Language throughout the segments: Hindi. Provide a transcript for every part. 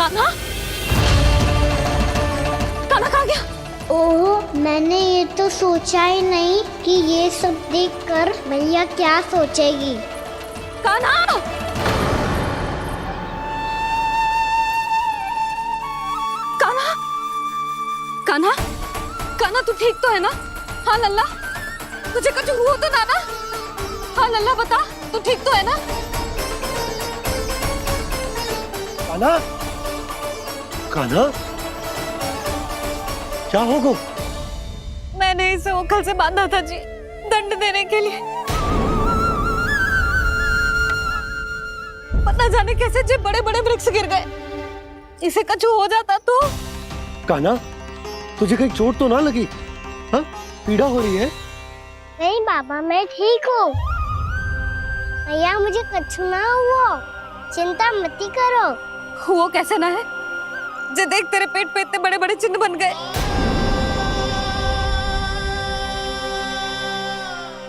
कान्हा, कान्हा कहाँ गया? ओह, मैंने ये तो सोचा ही नहीं कि ये सब देखकर भैया क्या सोचेगी। कान्हा, कान्हा, कान्हा, कान्हा तू ठीक तो है ना? हाँ लल्ला, तुझे कुछ हुआ तो ना? हाँ लल्ला बता, तू ठीक तो है ना? कान्हा, कान्हा, क्या होगा? मैंने इसे ओखल से बांधा था जी, दंड देने के लिए। पता जाने कैसे जो बड़े बड़े वृक्ष गिर गए, इसे कुछ हो जाता तो। कान्हा, तुझे कहीं चोट तो ना लगी? हाँ, पीड़ा हो रही है? नहीं बाबा, मैं ठीक हूँ। भैया मुझे कुछ ना हुआ, चिंता मत करो। वो कैसे ना है? जे देख तेरे पेट पे इतने बड़े बड़े चिन्ह बन गए।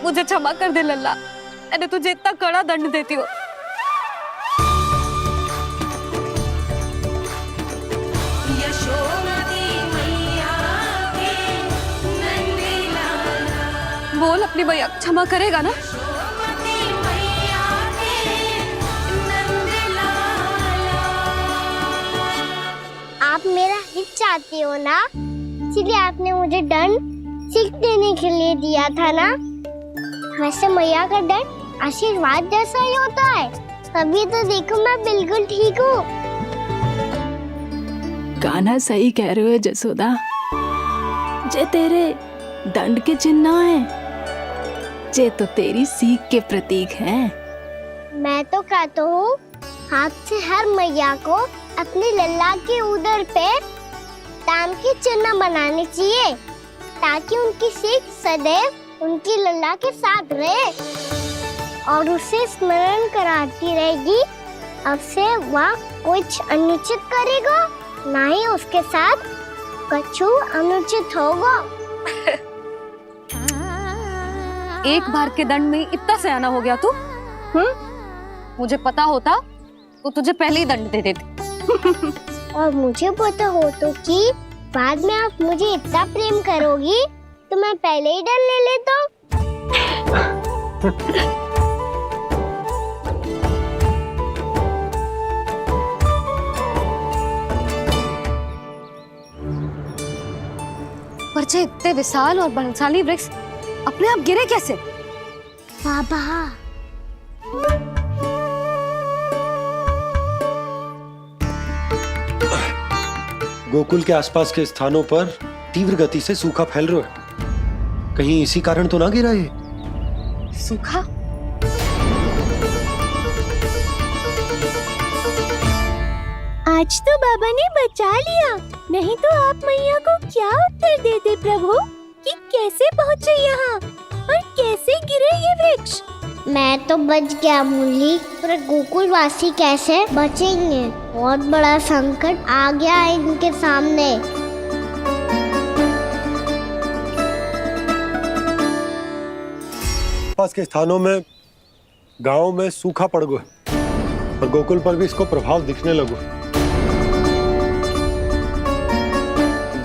मुझे क्षमा कर दे लल्ला, मैंने तुझे इतना कड़ा दंड देती हूँ। बोल अपनी भैया क्षमा करेगा ना? आप मेरा हित चाहते हो ना, इसलिए आपने मुझे दंड सीख देने के लिए दिया था ना। वैसे मैया का दंड आशीर्वाद जैसा ही होता है, तभी तो देखो मैं बिल्कुल ठीक हूँ। कान्हा सही कह रहे हो जसोदा, जे तेरे दंड के चिन्ह है, जे तो तेरी सीख के प्रतीक हैं। मैं तो कहता हूँ, हाथ से हर मैया को अपनी लल्ला के उदर पे ताम के चिन्ह बनाने चाहिए, ताकि उनकी सीख सदैव उनकी लल्ला के साथ रहे और उसे स्मरण कराती रहेगी। अब से वह कुछ अनुचित करेगा, ना ही उसके साथ कुछ अनुचित होगा। एक बार के दंड में इतना सयाना हो गया तू? मुझे पता होता तो तुझे पहले ही दंड दे देती। और मुझे पता हो तो कि बाद में आप मुझे इतना प्रेम करोगी तो मैं पहले ही डर ले लेता हूँ। पर जे इतने विशाल और बलशाली वृक्ष अपने आप गिरे कैसे? बाबा, गोकुल के आसपास के स्थानों पर तीव्र गति से सूखा फैल रहा है। कहीं इसी कारण तो ना गिरा ये? सूखा? आज तो बाबा ने बचा लिया, नहीं तो आप मैया को क्या उत्तर देते प्रभु कि कैसे पहुँचे यहाँ और कैसे गिरे ये वृक्ष। मैं तो बच गया मुरली, पर गोकुल वासी कैसे बचेंगे? बहुत बड़ा संकट आ गया है इनके सामने। पास के स्थानों में, गांव में सूखा पड़ गया और गोकुल पर भी इसको प्रभाव दिखने लगा।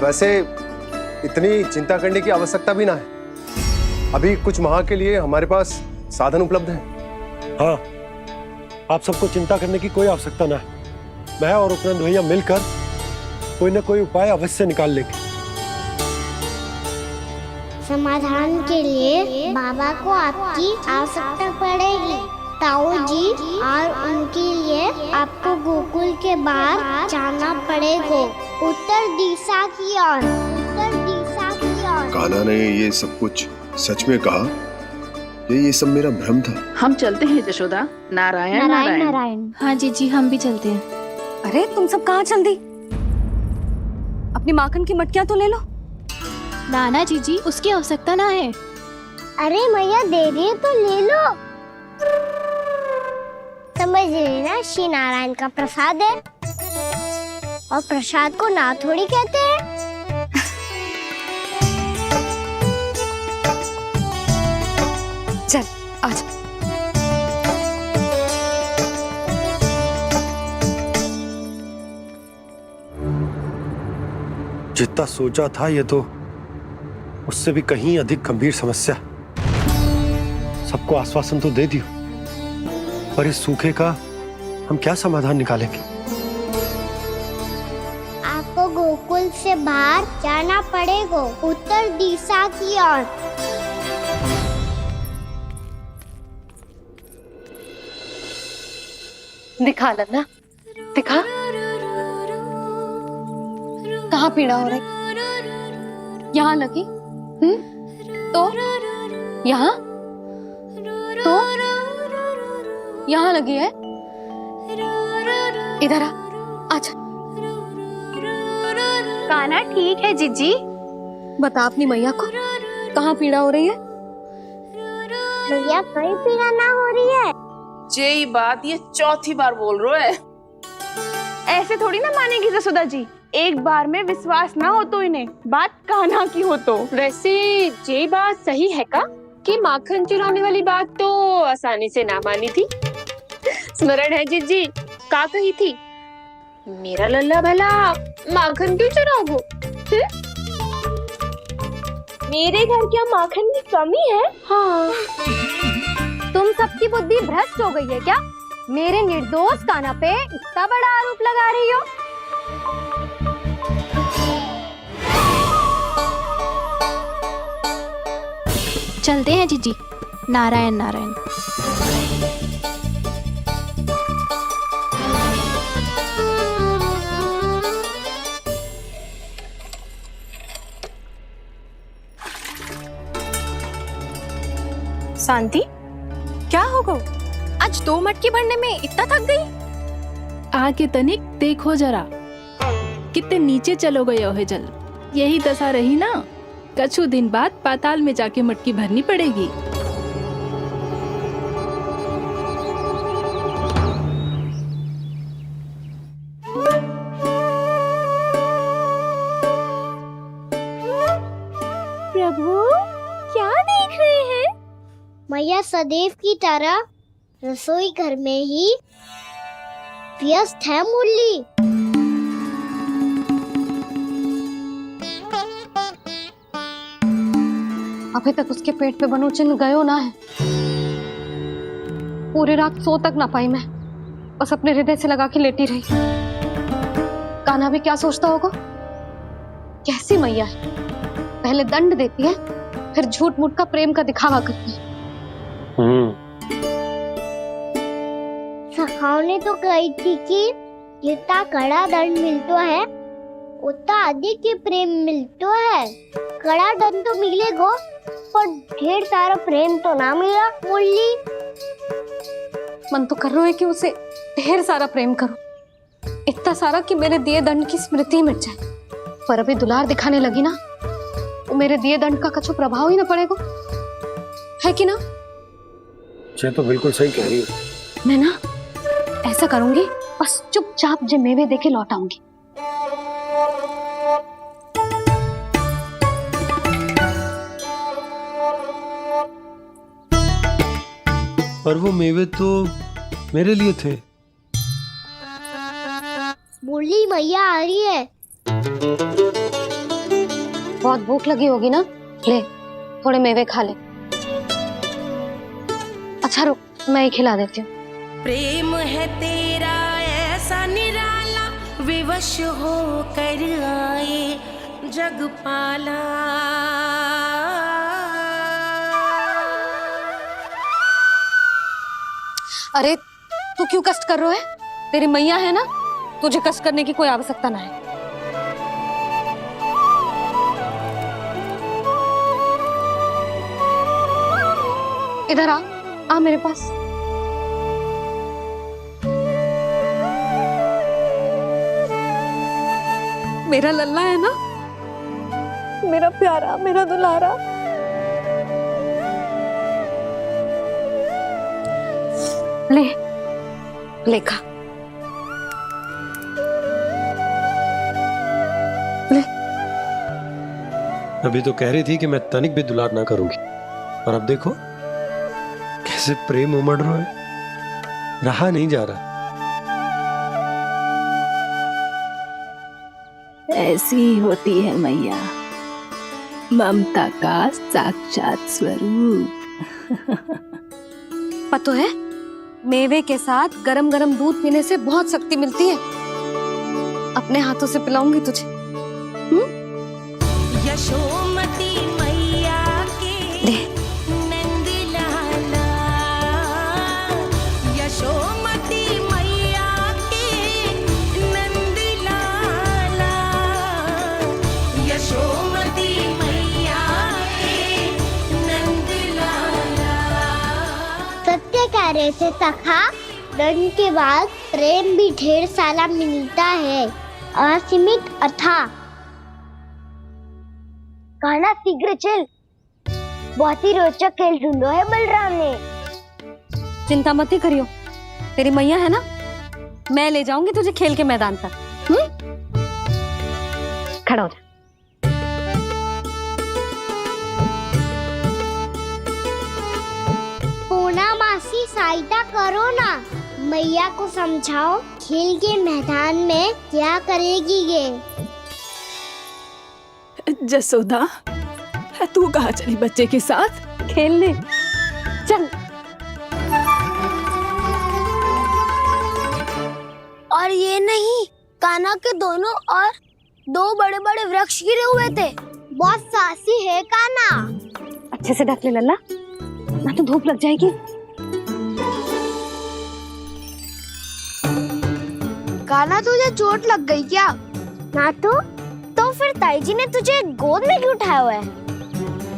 वैसे इतनी चिंता करने की आवश्यकता भी ना है। अभी कुछ माह के लिए हमारे पास साधन उपलब्ध है। हाँ, आप सबको चिंता करने की कोई आवश्यकता ना है। मैं और उपनंद भैया मिलकर कोई ना कोई उपाय अवश्य निकाल लेंगे। समाधान के लिए बाबा को आपकी आवश्यकता पड़ेगी। ताऊ जी और उनके लिए आपको गोकुल के बाहर जाना पड़ेगा, उत्तर दिशा की ओर। उत्तर दिशा की ओर। कान्हा ने ये सब कुछ सच में कहा? ये सब मेरा भ्रम था? हम चलते हैं जशोदा। नारायण नारायण नारायण। हाँ जीजी, हम भी चलते हैं। अरे तुम सब कहाँ चल दी? अपनी माखन की मटकियाँ तो ले लो। नाना जीजी, उसकी आवश्यकता ना है। अरे मैया दे रही है तो ले लो। समझ लेना, श्री नारायण का प्रसाद है और प्रसाद को ना थोड़ी कहते हैं। चल आजा। जितना सोचा था ये तो उससे भी कहीं अधिक गंभीर समस्या। सबको आश्वासन तो दे दियो, पर इस सूखे का हम क्या समाधान निकालेंगे? आपको गोकुल से बाहर जाना पड़ेगा, उत्तर दिशा की ओर। दिखा लल्ला, दिखा। कहाँ पीड़ा हो रही? यहाँ लगी? तो यहाँ तो यहाँ लगी है? इधर आ, आजा। कान्हा ठीक है जीजी। बता अपनी मैया को कहाँ पीड़ा हो रही है? भैया कहीं पीड़ा ना हो रही है। यही बात ये चौथी बार बोल रहे है। ऐसे थोड़ी ना मानेगी जसोदा जी, एक बार में विश्वास ना हो तो इन्हें, बात कान्हा की हो तो। वैसे ये बात सही है का कि माखन चुराने वाली बात तो आसानी से ना मानी थी। स्मरण है जीजी का कही थी, मेरा लल्ला भला माखन क्यों चुराओगो? मेरे घर क्या माखन की कमी है? हाँ। तुम सबकी बुद्धि भ्रष्ट हो गई है क्या? मेरे निर्दोष कान्हा पे इतना बड़ा आरोप लगा रही हो? चलते हैं जीजी। नारायण नारायण। शांति, क्या हो गया? आज 2 मटकी भरने में इतना थक गई? आके तनिक देखो जरा, कितने नीचे चलो गए हो जल। यही दशा रही ना, कछु दिन बाद पाताल में जाके मटकी भरनी पड़ेगी। प्रभु क्या देख रहे हैं? मैया सदैव की तरह रसोई घर में ही व्यस्त है मुरली। अभी तक उसके पेट पे बनो चिन्ह गयो ना है। पूरी रात सो तक ना पाई मैं, बस अपने हृदय से लगा के लेटी रही। कान्हा भी क्या सोचता होगा? कैसी मैया है, पहले दंड देती है, फिर झूठ मूठ का प्रेम का दिखावा करती है। सखाओ ने तो कही थी कि जितना कड़ा दंड मिलता है उतना अधिक ही प्रेम मिलता है। कड़ा दंड तो मिलेगा पर ढेर सारा प्रेम तो ना मिला मुरली। मन तो कर रहा है कि उसे ढेर सारा प्रेम करो, इतना सारा कि मेरे दिए दंड की स्मृति मिट जाए। पर अभी दुलार दिखाने लगी ना, तो मेरे दिए दंड का कछु प्रभाव ही ना पड़ेगा, है कि ना? ये तो बिल्कुल सही कह रही हो। मैं ना ऐसा करूंगी, बस चुपचाप जे मेवे देके लौट आऊंगी। पर वो मेवे तो मेरे लिए थे। मुरली मैया आ रही है। बहुत भूख लगी होगी ना, ले थोड़े मेवे खा ले। अच्छा रुक, मैं ही खिला देती हूँ। प्रेम है तेरा ऐसा निराला, विवश हो कर आए जग पाला। अरे तू क्यों कष्ट कर रहा है? तेरी मैया है ना, तुझे कष्ट करने की कोई आवश्यकता ना है। इधर आ मेरे पास। मेरा लल्ला है ना, मेरा प्यारा, मेरा दुलारा। ले ले खा, ले। अभी तो कह रही थी कि मैं तनिक भी दुलार ना करूंगी, और अब देखो कैसे प्रेम उमड़ रहा है, रहा नहीं जा रहा। ऐसी ही होती है मैया, ममता का साक्षात स्वरूप। पतो है, मेवे के साथ गरम गरम दूध पीने से बहुत शक्ति मिलती है। अपने हाथों से पिलाऊंगी तुझे। यशोमती मैया के दे। नंद लाला, यशोमती मैया के नंद लाला, यशोमती मैया के नंद लाला। सत्य कह रहे थे सखा, दंड के बाद प्रेम भी ढेर सारा मिलता है, असीमित अथाह। कहना शीघ्र चल, बहुत ही रोचक खेल ढूंढो है बलराम ने। चिंता मत ही करियो, तेरी मैया है ना, मैं ले जाऊंगी तुझे खेल के मैदान तक। खड़ा हो जा। पूना मासी सहायता करो ना, मैया को समझाओ खेल के मैदान में क्या करेगी ये। जसोदा, तू कहाँ चली बच्चे के साथ? खेलने चल। और ये नहीं, कान्हा के दोनों और दो बड़े बड़े वृक्ष गिरे हुए थे। बहुत साहसी है कान्हा। अच्छे से ढक ले लल्ला, ना तो धूप लग जाएगी। कान्हा तुझे चोट लग गई क्या? ना तो फिर ताई जी ने तुझे गोद में क्यों उठाया हुआ है?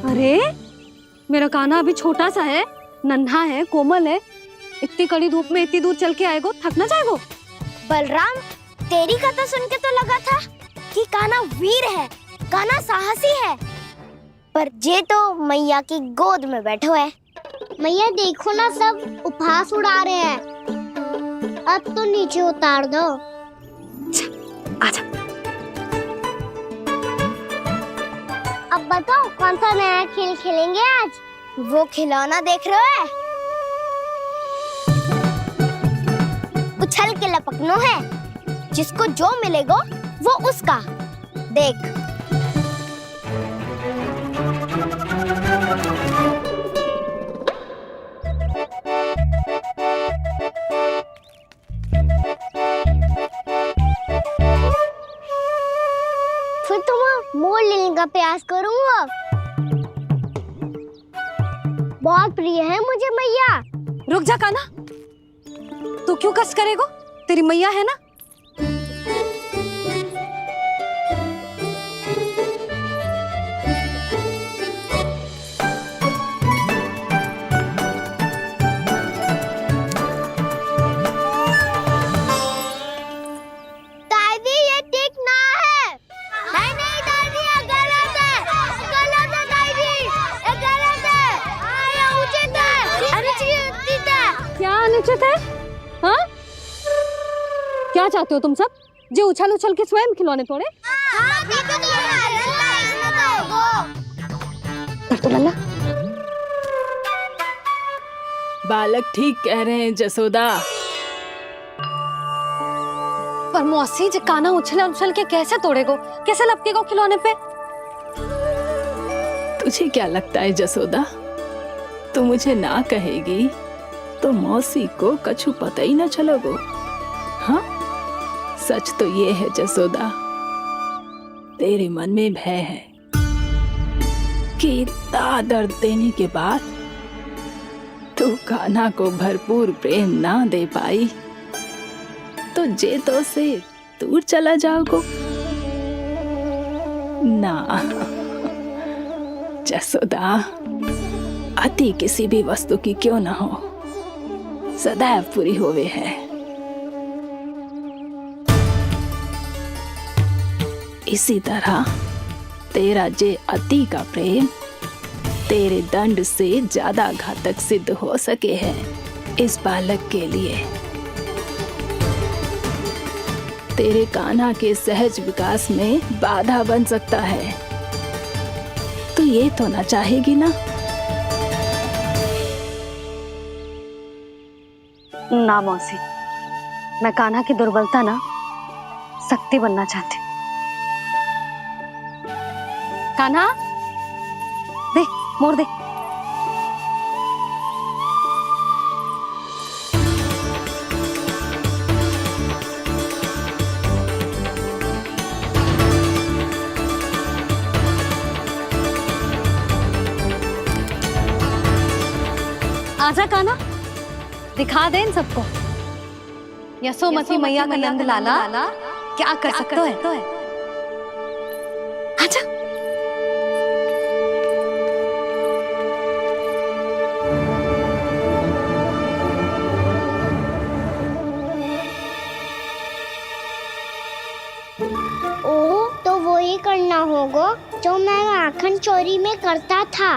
अरे मेरा कान्हा अभी छोटा सा है, नन्हा है, कोमल है। इतनी कड़ी धूप में इतनी दूर चल के आएगो, थक ना जाएगो। बलराम, तेरी कथा सुन के तो लगा था कि कान्हा वीर है, कान्हा साहसी है, पर ये तो मैया की गोद में बैठो है। मैया देखो ना, सब उपहास उड़ा रहे हैं। अब तो नीचे उतार दो। आजा। अब बताओ कौन सा नया खेल खेलेंगे आज? वो खिलौना देख रहे हो? उछल के लपकनो है, जिसको जो मिलेगा वो उसका। देख। फिर तुम मोड़ लेने का प्रयास करूंगा। बहुत प्रिय है मुझे मैया। रुक जा कान्हा, तू क्यों कष्ट करेगो? तेरी मैया है ना। दादी ये ठीक ना है। नहीं दादी, ये गलत है। गलत है दादी, ये गलत है। ये उचित है, अनुचित है। क्या अनुचित है? हाँ? क्या चाहते हो तुम सब? जो उछल उछल के स्वयं खिलौने तोड़े? तो लल्ला, बालक ठीक कह रहे हैं जसोदा। पर मौसी जे कान्हा उछल उछल के कैसे तोड़ेगो, कैसे लपकेगो खिलौने पे? तुझे क्या लगता है जसोदा, तू मुझे ना कहेगी तो मौसी को कछु पता ही न चलोगो। हाँ, सच तो ये है जसोदा, तेरे मन में भय है कि इतना दर्द देने के बाद तू कान्हा को भरपूर प्रेम ना दे पाई तो जेतो से दूर चला जाओगो ना। जसोदा, अति किसी भी वस्तु की क्यों ना हो, सदैव पूरी होवे है। इसी तरह तेरा जे अति का प्रेम तेरे दंड से ज्यादा घातक सिद्ध हो सके है इस बालक के लिए। तेरे कान्हा के सहज विकास में बाधा बन सकता है। तो ये तो ना चाहेगी ना? ना मौसी, मैं कान्हा की दुर्बलता ना शक्ति बनना चाहती। कान्हा, दे मोड़ दे। आजा कान्हा, दिखा दे इन सबको यशोमती मैया का नंद लाला क्या कर सकता है। आजा। ओ, तो वो ही करना होगा जो मैं माखन चोरी में करता था।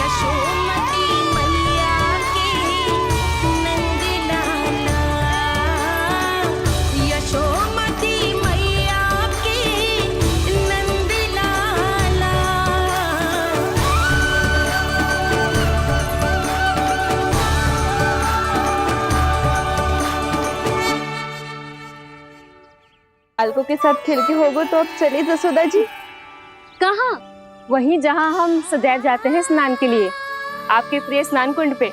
यशोमती मैया के नंद लाला, यशोमती मैया के नंद लाला। बालकों के साथ खेल के होगो तो अब चलिए जसोदा जी। कहाँ? वहीं जहाँ हम सदैव जाते हैं स्नान के लिए, आपके प्रिय स्नान कुंड पे।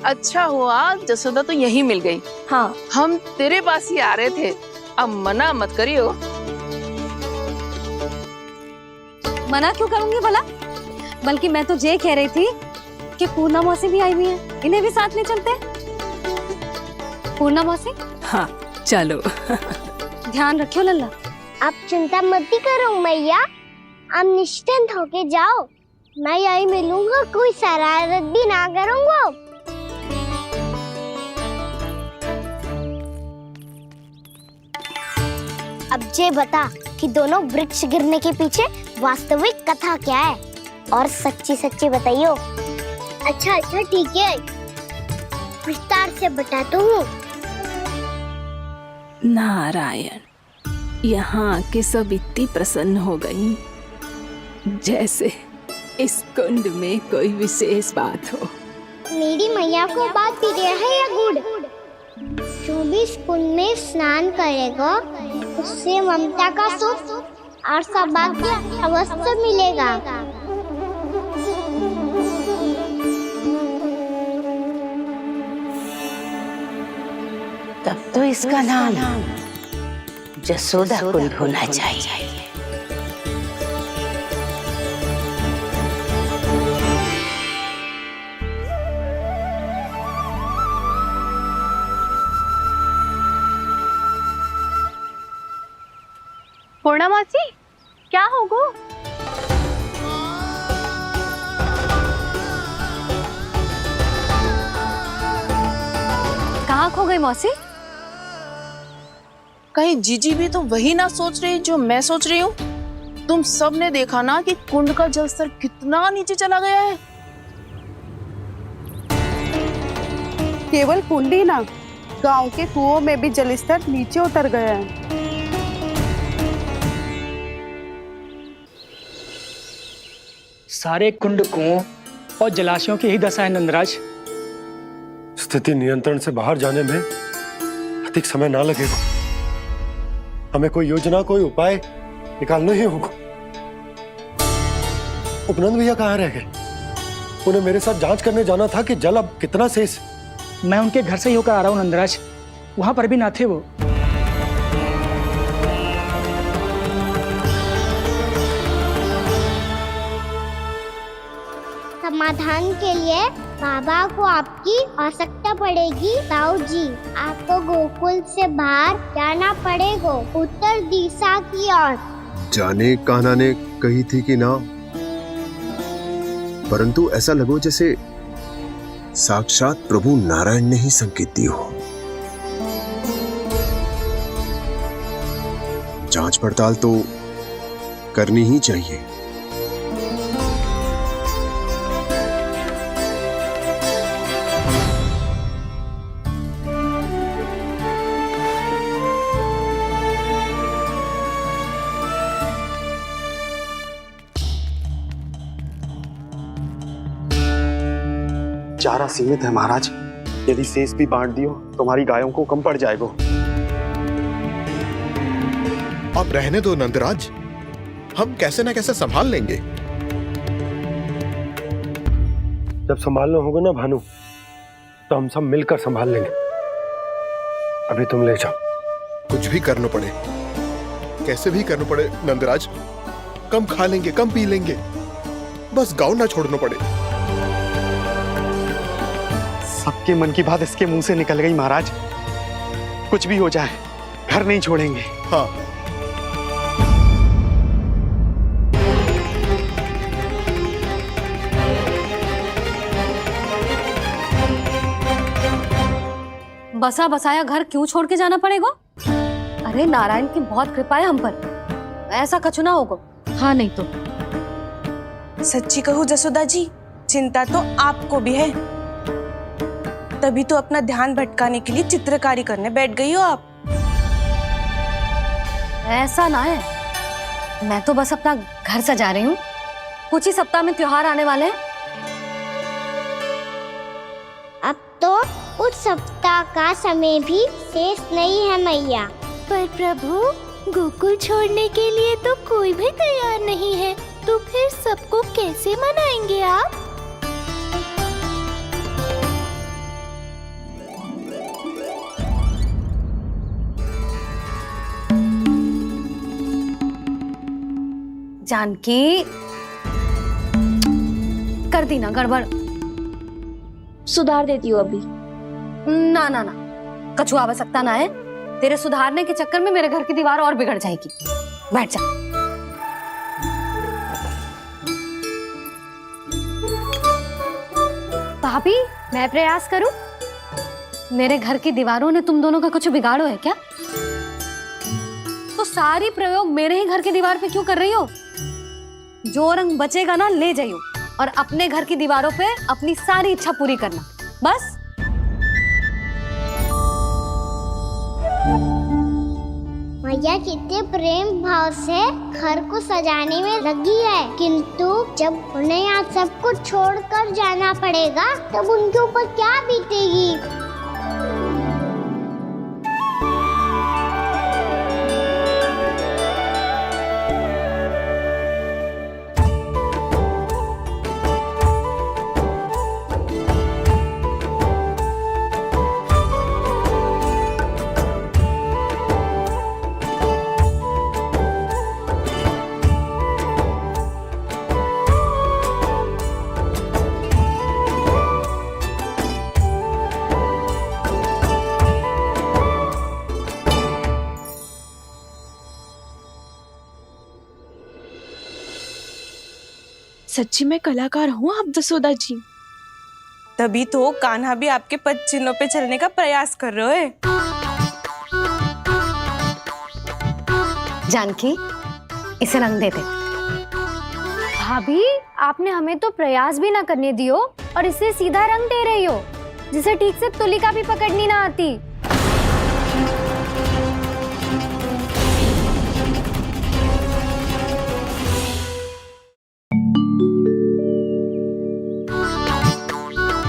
अच्छा हुआ जसोदा तो यही मिल गई। हाँ, हम तेरे पास ही आ रहे थे, अब मना मत करियो। मना क्यों करूंगी भला? बल्कि मैं तो ये कह रही थी कि पूर्णा मौसी भी आई हुई है, इन्हें भी साथ ले चलते हैं। पूर्णा मौसी, हाँ चलो। ध्यान रखियो लल्ला। आप चिंता मत करो मैया, आप निश्चिंत होके जाओ, मैं यही मिलूंगा, कोई शरारत भी ना करूंगा। अब ये बता कि दोनों वृक्ष गिरने के पीछे वास्तविक कथा क्या है, और सच्ची सच्ची बताइयो। अच्छा अच्छा ठीक है, विस्तार से बताता हूँ। नारायण, यहाँ के सब इतनी प्रसन्न हो गई जैसे इस कुंड में कोई विशेष बात हो। मेरी मैया को बात प्रिय है या गुड़? जो भी इस कुंड में स्नान करेगा उससे ममता का सुख और सौभाग्य अवश्य मिलेगा। तब तो इसका नाम जसोदा कुंड होना चाहिए। पूर्णा मौसी, क्या होगो? कहाँ खो गई मौसी? कहीं जीजी भी तो वही ना सोच रही जो मैं सोच रही हूँ? तुम सब ने देखा ना कि कुंड का जलस्तर कितना नीचे चला गया है। केवल कुंड ही ना, गांव के कुओं में भी जलस्तर नीचे उतर गया है। सारे कुंड, कुओं और जलाशयों की ही दशा है नंदराज। स्थिति नियंत्रण से बाहर जाने में अधिक समय ना लगेगा। हमें कोई योजना, कोई उपाय निकालना ही होगा। उपनंद भैया कहाँ रह गए? उन्हें मेरे साथ जांच करने जाना था कि जल अब कितना शेष। मैं उनके घर से ही होकर आ रहा हूँ नंदराज, वहां पर भी ना थे वो। समाधान के लिए बाबा को आपकी आवश्यकता पड़ेगी। ताऊ जी, आपको गोकुल से बाहर जाना पड़ेगा, उत्तर दिशा की ओर। जाने कान्हा ने कही थी कि ना, परंतु ऐसा लगो जैसे साक्षात प्रभु नारायण ने ही संकेत दी हो। जांच पड़ताल तो करनी ही चाहिए। चारा सीमित है महाराज, यदि शेष भी बांट दियो तो हमारी गायों को कम पड़ जाएगा। अब रहने दो नंदराज, हम कैसे न कैसे संभाल लेंगे। जब संभालना होगा ना भानु, तो हम सब मिलकर संभाल लेंगे। अभी तुम ले जाओ। कुछ भी करना पड़े, कैसे भी करना पड़े नंदराज, कम खा लेंगे, कम पी लेंगे, बस गांव ना छोड़ना पड़े। सबके मन की बात इसके मुंह से निकल गई महाराज। कुछ भी हो जाए, घर नहीं छोड़ेंगे। हाँ, बसा बसाया घर क्यों छोड़ के जाना पड़ेगा? अरे नारायण की बहुत कृपा है हम पर, ऐसा कछु ना होगा। हाँ नहीं तो सच्ची कहूँ जसोदा जी, चिंता तो आपको भी है, तभी तो अपना ध्यान भटकाने के लिए चित्रकारी करने बैठ गई हो आप। ऐसा ना है, मैं तो बस अपना घर सजा रही हूँ। कुछ ही सप्ताह में त्योहार आने वाले हैं। अब तो उस सप्ताह का समय भी शेष नहीं है मैया। पर प्रभु, गोकुल छोड़ने के लिए तो कोई भी तैयार नहीं है, तो फिर सबको कैसे मनाएंगे आप? जानकी, कर दी ना गड़बड़। सुधार देती हूँ अभी। ना ना ना, कछु आवश्यकता ना है। तेरे सुधारने के चक्कर में मेरे घर की दीवार और बिगड़ जाएगी। बैठ जा। भाभी, मैं प्रयास करूं? मेरे घर की दीवारों ने तुम दोनों का कुछ बिगाड़ो है क्या? तो सारी प्रयोग मेरे ही घर की दीवार पे क्यों कर रही हो? जो रंग बचेगा ना ले जाइयो, और अपने घर की दीवारों पे अपनी सारी इच्छा पूरी करना, बस। मैया कितने प्रेम भाव से घर को सजाने में लगी है, किंतु जब उन्हें यहाँ सब कुछ छोड़कर जाना पड़ेगा तब उनके ऊपर क्या बीतेगी। सच्ची में कलाकार हूँ आप जसोदा जी, तभी तो कान्हा भी आपके पद चिन्हों पे चलने का प्रयास कर रहे हैं। जानकी, इसे रंग देते। भाभी, आपने हमें तो प्रयास भी ना करने दियो और इसे सीधा रंग दे रही हो, जिसे ठीक से तुलिका भी पकड़नी ना आती।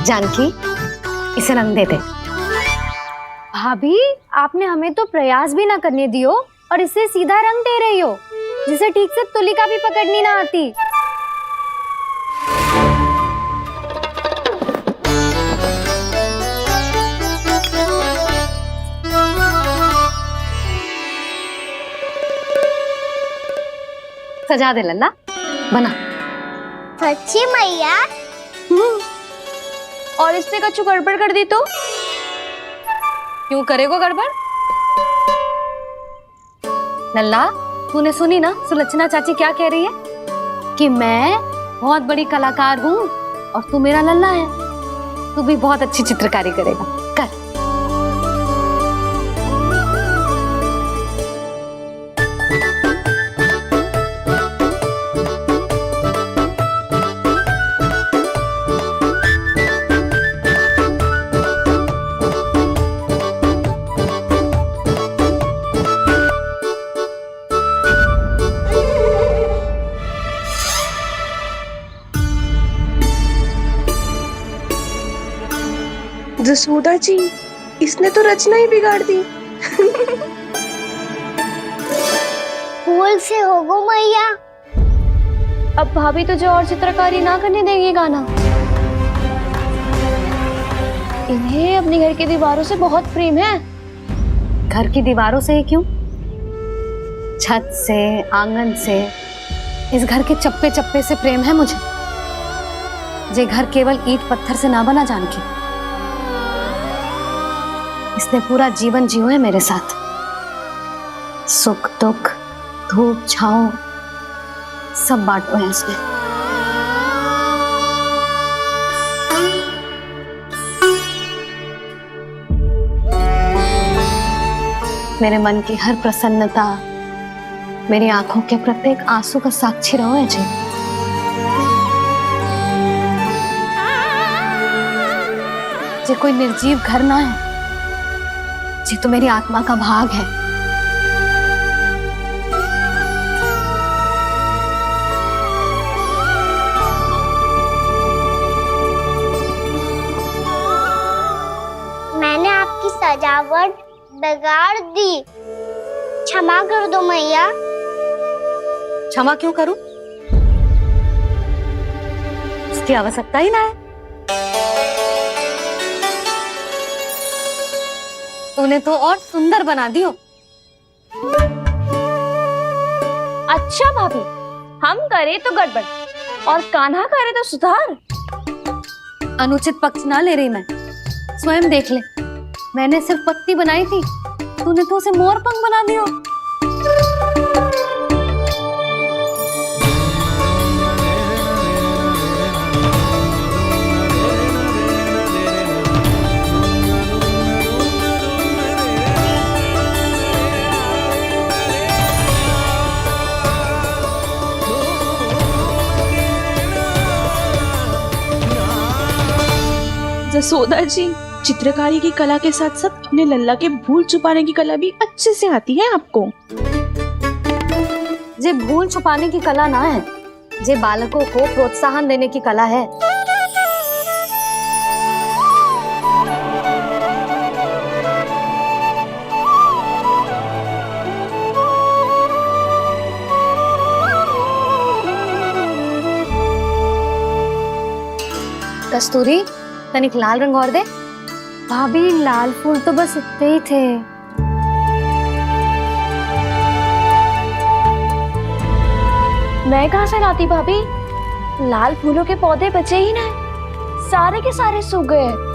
जानकी, इसे रंग देते। भाभी, आपने हमें तो प्रयास भी ना करने दियो और इसे सीधा रंग दे रही हो, जिसे ठीक से तुलिका भी पकड़नी ना आती। सजा दे लल्ला, बना। सच्ची मैया, और इसने कछु गड़बड़ कर दी तो? क्यों करेगो गड़बड़? लल्ला, तूने सुनी ना सुलक्षणा चाची क्या कह रही है? कि मैं बहुत बड़ी कलाकार हूँ और तू मेरा लल्ला है। तू भी बहुत अच्छी चित्रकारी करेगा, कर। जसोदा जी, इसने तो रचना ही बिगाड़ दी। फूल से होगो मैया। अब भाभी तुझे और चित्रकारी ना करने देंगी गाना? इन्हें अपने घर की दीवारों से बहुत प्रेम है। घर की दीवारों से ही क्यों? छत से, आंगन से, इस घर के चप्पे चप्पे से प्रेम है मुझे। ये घर केवल ईंट पत्थर से ना बना जानकी। इसने पूरा जीवन जियो है मेरे साथ। सुख दुख, धूप छांव सब बांटो है इसने। मेरे मन की हर प्रसन्नता, मेरी आंखों के प्रत्येक आंसू का साक्षी रहो है जी। ये कोई निर्जीव घर ना है, ये तो मेरी आत्मा का भाग है। मैंने आपकी सजावट बिगाड़ दी, क्षमा कर दो मैया। क्षमा क्यों करूं? इसकी आवश्यकता ही ना है। तूने तो और सुंदर बना दियो। अच्छा भाभी, हम करे तो गड़बड़ और कान्हा करे तो सुधार। अनुचित पक्ष ना ले रही मैं, स्वयं देख ले। मैंने सिर्फ पत्ती बनाई थी, तूने तो उसे मोर पंख बना दियो। जसोदा जी, चित्रकारी की कला के साथ साथ अपने लल्ला के भूल छुपाने की कला भी अच्छे से आती है आपको। जे भूल छुपाने की कला ना है, जे बालकों को प्रोत्साहन देने की कला है। कस्तूरी, तनिक लाल रंग और दे। भाभी, लाल फूल तो बस इतने ही थे। मैं कहाँ से लाती भाभी? लाल फूलों के पौधे बचे ही ना, सारे के सारे सूख गए।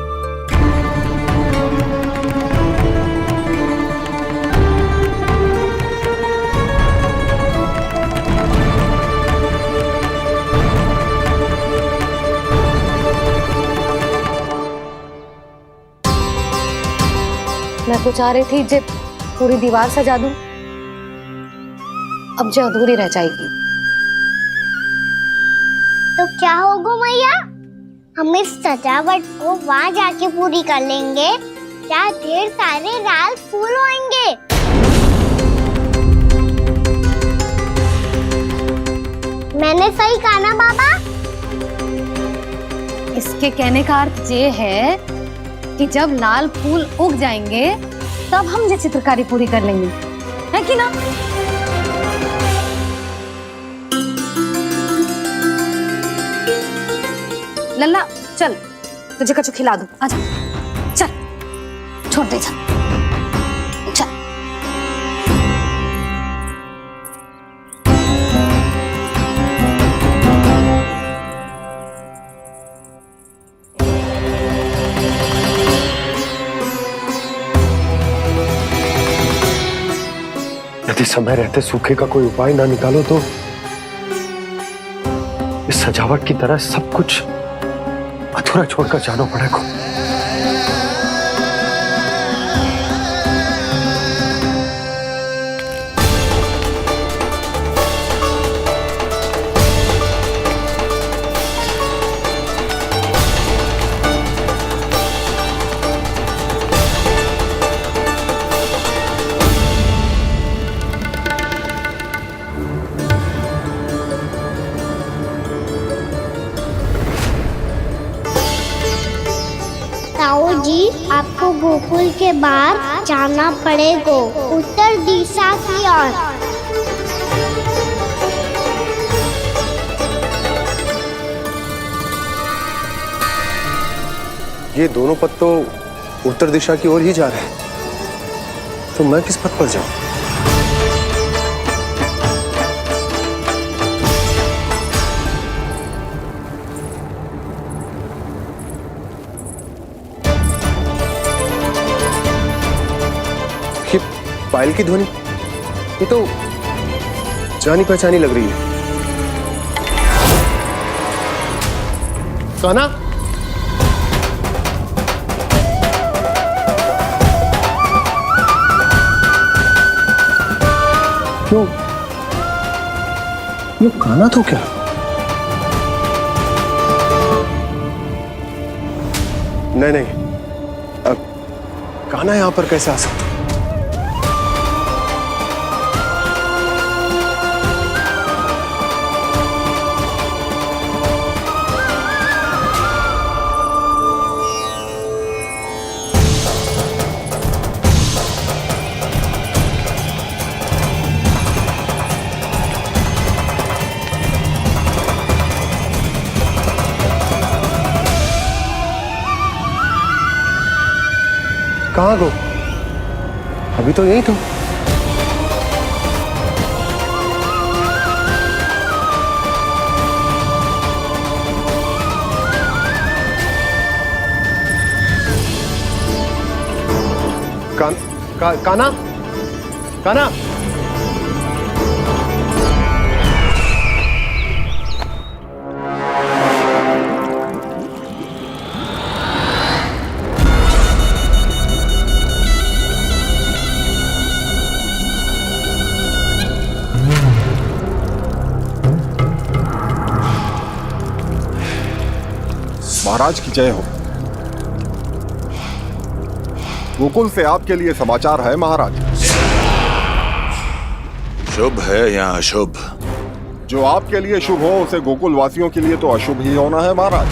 मैं तो चाह रही थी जे पूरी दीवार सजा दूं, अब जो अधूरी रह जाएगी। तो क्या होगा मैया? हम इस सजावट को वहाँ जाके पूरी कर लेंगे, जहाँ ढेर सारे लाल फूल होंगे। मैंने सही कहा ना बाबा? इसके कहने का अर्थ ये है कि जब लाल फूल उग जाएंगे तब हम ये चित्रकारी पूरी कर लेंगे, है कि ना? लल्ला चल, तुझे कछु खिला दूं, आजा, चल, छोड़ दे, चल, चल। यदि समय रहते सूखे का कोई उपाय ना निकालो तो इस सजावट की तरह सब कुछ अधूरा छोड़कर जाना पड़ेगा। ताऊ जी, आपको गोकुल के बाहर जाना पड़ेगा, उत्तर दिशा की ओर। ये दोनों पथ तो उत्तर दिशा की ओर ही जा रहे हैं, तो मैं किस पथ पर जाऊं? ये पायल की ध्वनि, ये तो जानी पहचानी लग रही है। कान्हा, क्यों? ये कान्हा तो क्या? नहीं, अब कान्हा यहां पर कैसे आ सकता? कहाँ गो? अभी तो यही तो। कान्हा, कान्हा, महाराज की जय हो। गोकुल से आपके लिए समाचार है महाराज। शुभ है या अशुभ? जो आपके लिए शुभ हो उसे गोकुल वासियों के लिए तो अशुभ ही होना है महाराज।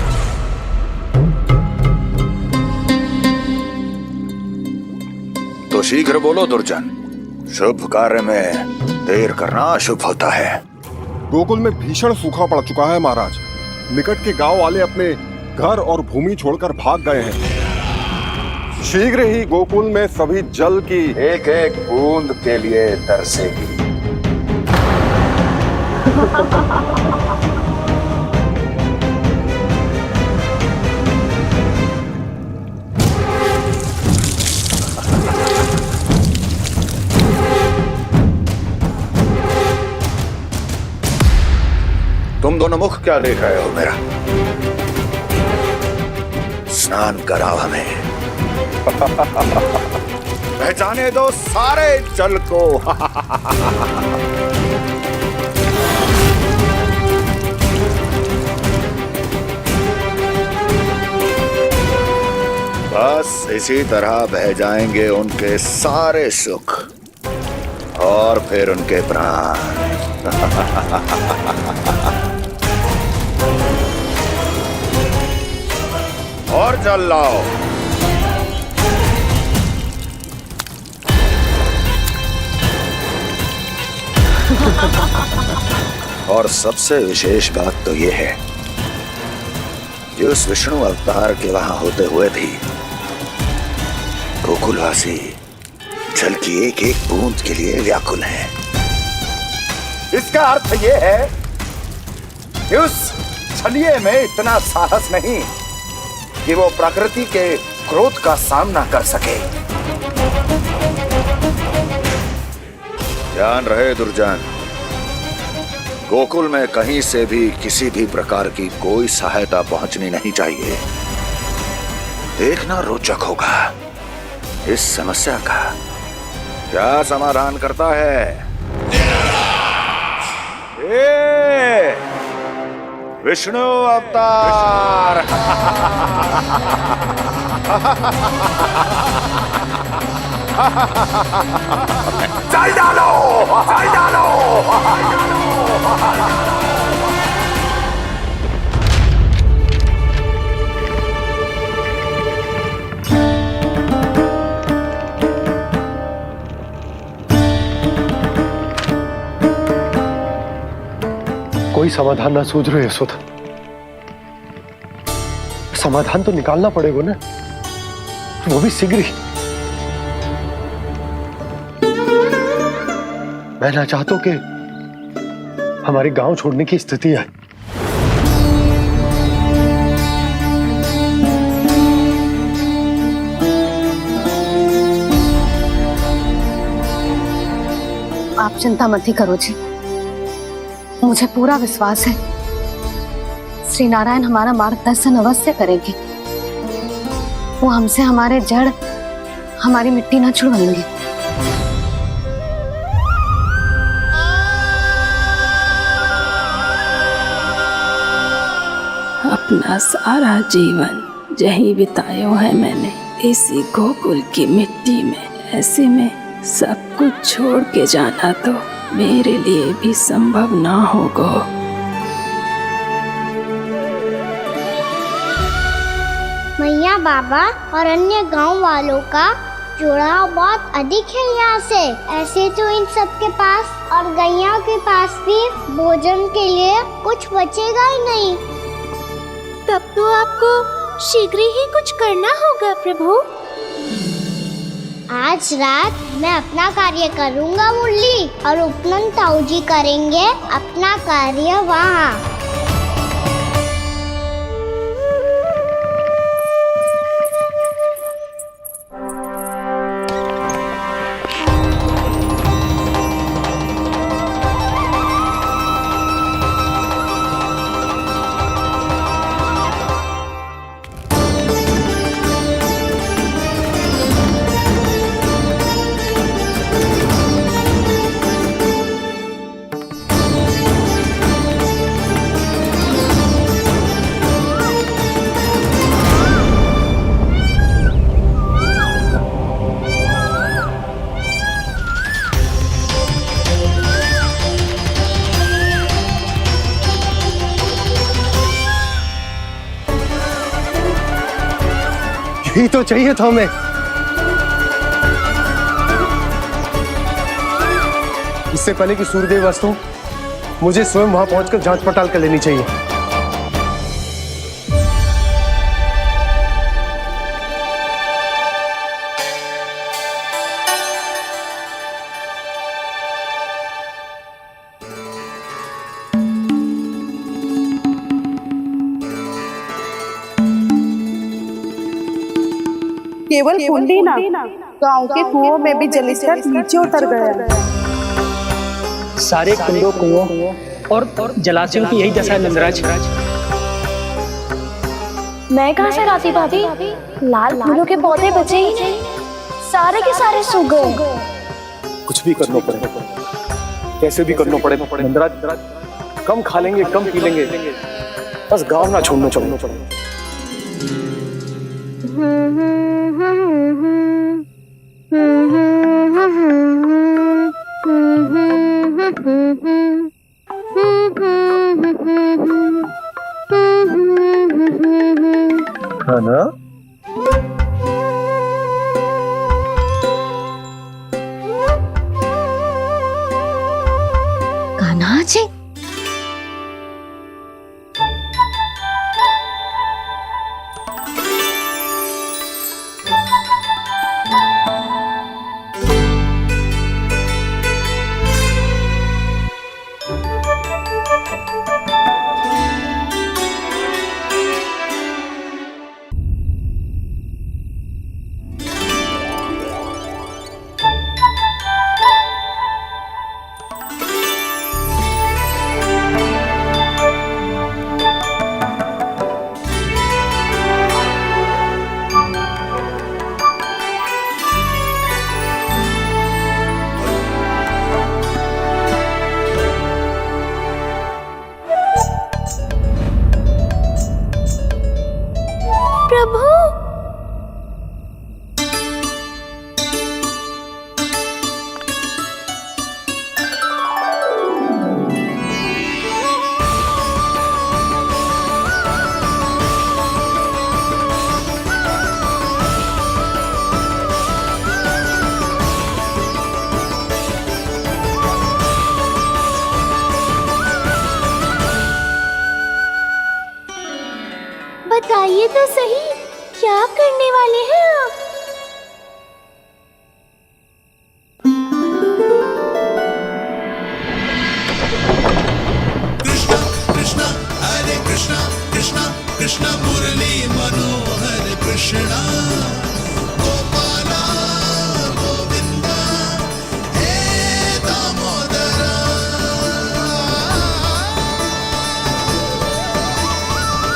तो शीघ्र बोलो दुर्जन, शुभ कार्य में देर करना अशुभ होता है। गोकुल में भीषण सूखा पड़ चुका है महाराज। निकट के गांव वाले अपने घर और भूमि छोड़कर भाग गए हैं। शीघ्र ही गोकुल में सभी जल की एक एक बूंद के लिए तरसेगी। तुम दोनों मुख क्या देख रहे हो मेरा? स्नान कराओ हमें। पहचाने दो सारे जल को। बस इसी तरह बह जाएंगे उनके सारे सुख और फिर उनके प्राण। और जल लाओ। और सबसे विशेष बात तो यह है कि उस विष्णु अवतार के वहां होते हुए भी गोकुलवासी जल की एक एक बूंद के लिए व्याकुल हैं। इसका अर्थ यह है कि उस छलिए में इतना साहस नहीं कि वो प्रकृति के क्रोध का सामना कर सके। ध्यान रहे दुर्जन, गोकुल में कहीं से भी किसी भी प्रकार की कोई सहायता पहुंचनी नहीं चाहिए। देखना रोचक होगा इस समस्या का क्या समाधान करता है। ए, विष्णु अवतार। चल डालो, चल डालो। कोई समाधान ना सूझ रहे यशोदा। समाधान तो निकालना पड़ेगा ना, वो भी शीघ्र ही। मैं ना चाहता कि हमारे गांव छोड़ने की स्थिति आए। आप चिंता मत ही करो जी, मुझे पूरा विश्वास है श्री नारायण हमारा मार्गदर्शन अवश्य करेंगे। वो हमसे हमारे जड़, हमारी मिट्टी न छुड़वाएंगे। अपना सारा जीवन यही बितायो है मैंने, इसी गोकुल की मिट्टी में। ऐसे में सब कुछ छोड़ के जाना तो मेरे लिए भी संभव ना होगा। मैया बाबा और अन्य गांव वालों का जुड़ाव बहुत अधिक है यहाँ से। ऐसे तो इन सब के पास और गैया के पास भी भोजन के लिए कुछ बचेगा ही नहीं। तब तो आपको शीघ्र ही कुछ करना होगा प्रभु। आज रात मैं अपना कार्य करूँगा मुरली, और उपनंद ताऊ जी करेंगे अपना कार्य वहाँ। यही तो चाहिए था हमें। इससे पहले कि सूर्यदेव वस्तु, मुझे स्वयं वहां पहुंचकर जांच पड़ताल कर लेनी चाहिए। केवल कुंडी ना, गांव के कुओं में भी जलस्तर नीचे उतर गया। सारे कुंडों, कुओं और जलाशयों की यही दशा है नंदराज। मैं कहाँ से लाती भाभी? लाल फूलों के पौधे बचे ही नहीं, सारे के सारे सूख गए। कुछ भी करना पड़ेगा, कैसे भी करना पड़ेगा नंदराज। कम खा लेंगे, कम पी लेंगे, बस गांव ना छोड़ना चाहिए। है ना? कान्हा जी, प्रभु। बताइए तो सही, क्या करने वाले हैं आप? कृष्णा कृष्णा हरे कृष्णा कृष्णा कृष्णा मुरली मनोहर कृष्णा गोपाला गोविंदा हे दामोदरा।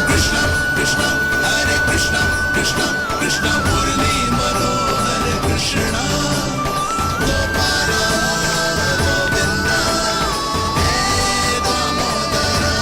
कृष्णा कृष्णा हरे कृष्णा कृष्णा कृष्णा मुरली मनोहर कृष्णा गोपाला गोविंदा हे दामोदरा।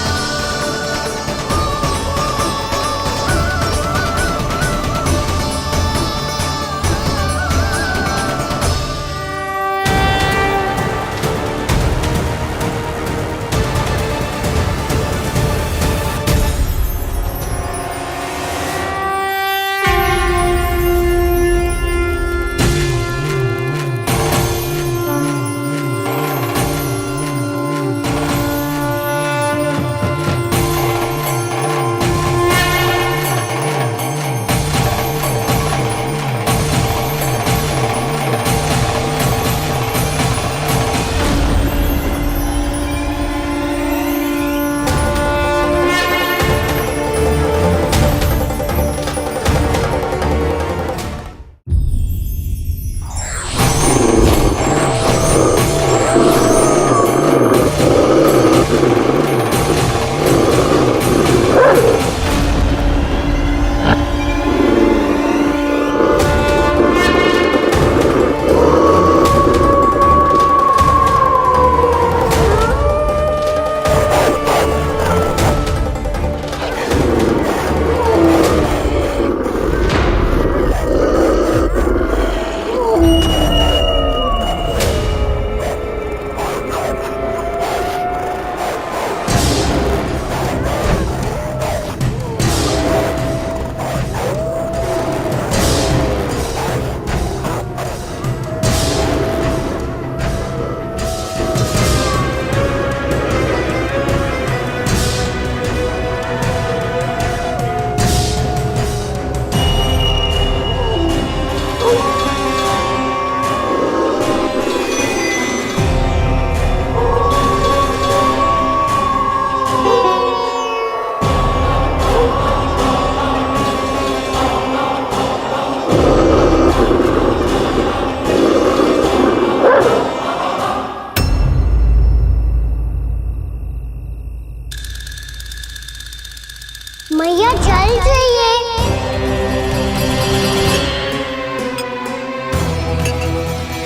मैया जल जाइए।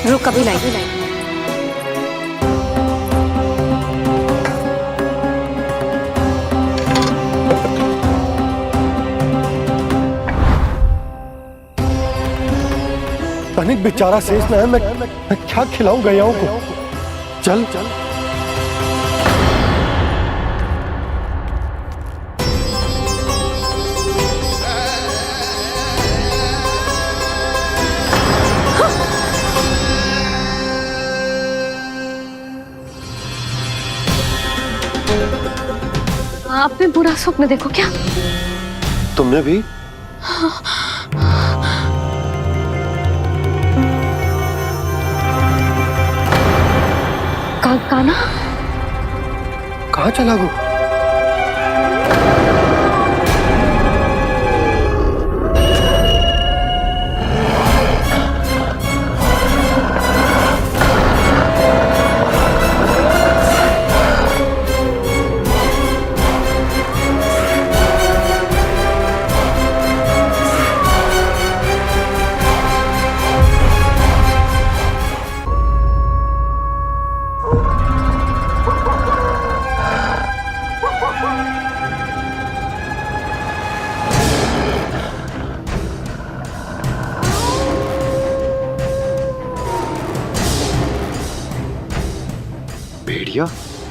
रुक कभी लाई। तनिक बेचारा शेष में है, मैं क्या खिलाऊं गैयाओं को। चल चल आपने बुरा स्वप्न देखो क्या? तुमने भी? काना कहाँ चला वो?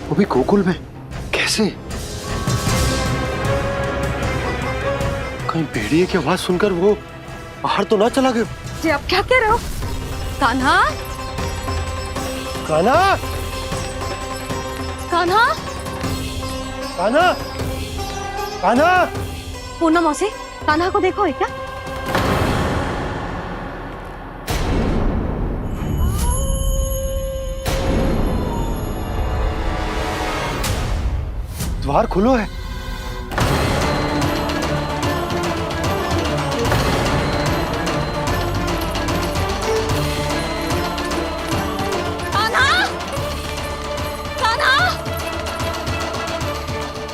वो भी गोकुल में? कैसे? कहीं भेड़िए की आवाज सुनकर वो बाहर तो ना चला गया? जी आप क्या कह रहे हो? कान्हा, कान्हा, कान्हा, कान्हा, कान्हा। पूनम मौसी, कान्हा को देखो है क्या? द्वार खुलो है।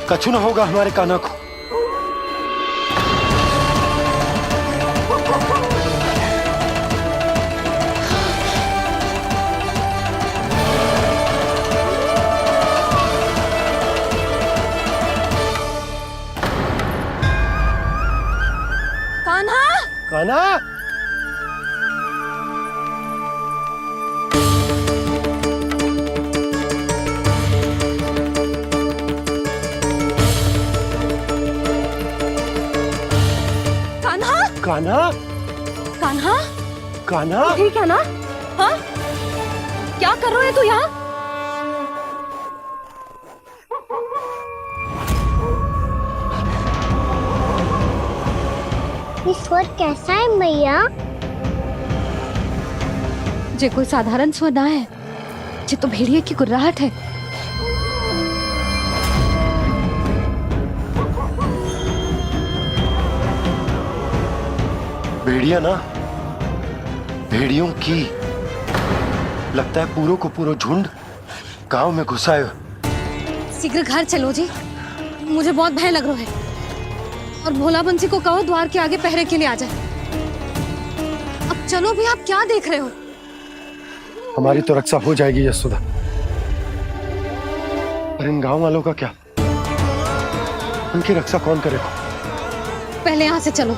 कछु ना होगा हमारे कान्हा को। कान्हा, कान्हा, कान्हा, कान्हा, कान्हा, ठीक है ना? हाँ, क्या कर रहे हो तू यहाँ? ये स्वर कैसा है मैया? जे कोई साधारण स्वर ना है, जे तो भेड़िए की गुर्राहट है। भेड़िया ना, भेड़ियों की लगता है पूरों को पूरा झुंड गांव में घुसा है। शीघ्र घर चलो जी, मुझे बहुत भय लग रहा है। और भोला बंसी को कहो द्वार के आगे पहरे के लिए आ जाए। अब चलो भी, आप क्या देख रहे हो? हमारी तो रक्षा हो जाएगी यशोदा, पर इन गांव वालों का क्या? उनकी रक्षा कौन करेगा? पहले यहाँ से चलो।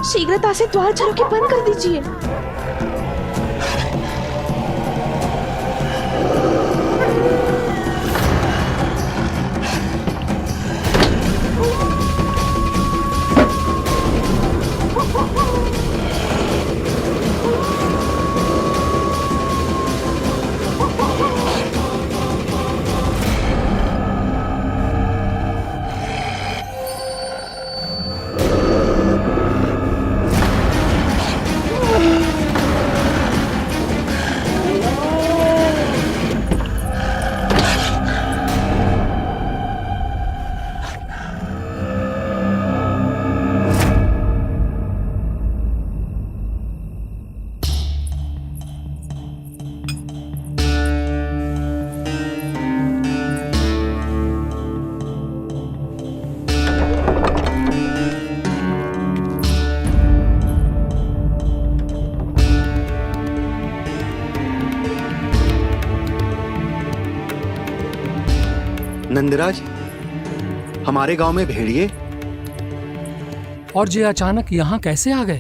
शीघ्रता से द्वार चारों के बंद कर दीजिए। नंदराज, हमारे गांव में भेड़िए और ये अचानक यहाँ कैसे आ गए?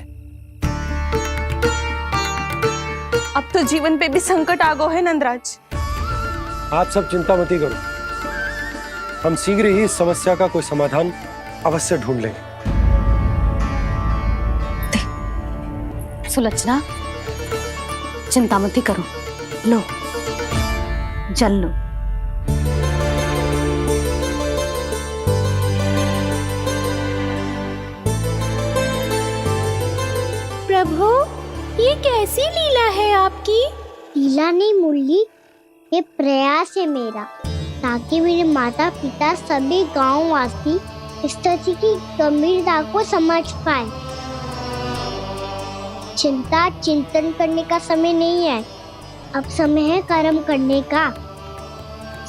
अब तो जीवन पे भी संकट आ गो है नंदराज। आप सब चिंता मत करो, हम शीघ्र ही इस समस्या का कोई समाधान अवश्य ढूंढ लेंगे। सुलक्षणा, चिंता मत करो, लो जल लो। प्रभु, ये कैसी लीला है आपकी? लीला नहीं मुरली, ये प्रयास है मेरा, ताकि मेरे माता पिता सभी गांव वासी इस स्थिति की गंभीरता को समझ पाए। चिंता चिंतन करने का समय नहीं है, अब समय है कर्म करने का,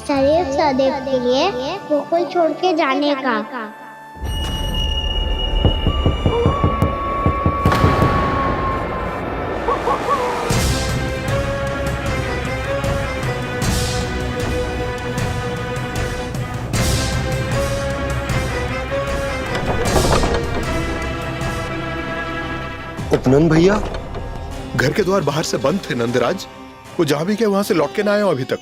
सदैव सदैव के लिए गोकुल छोड़ के जाने का। नंद भैया घर के द्वार बाहर से बंद थे नंदराज। वो जहां भी गए वहां से लौट के ना आए हो अभी तक।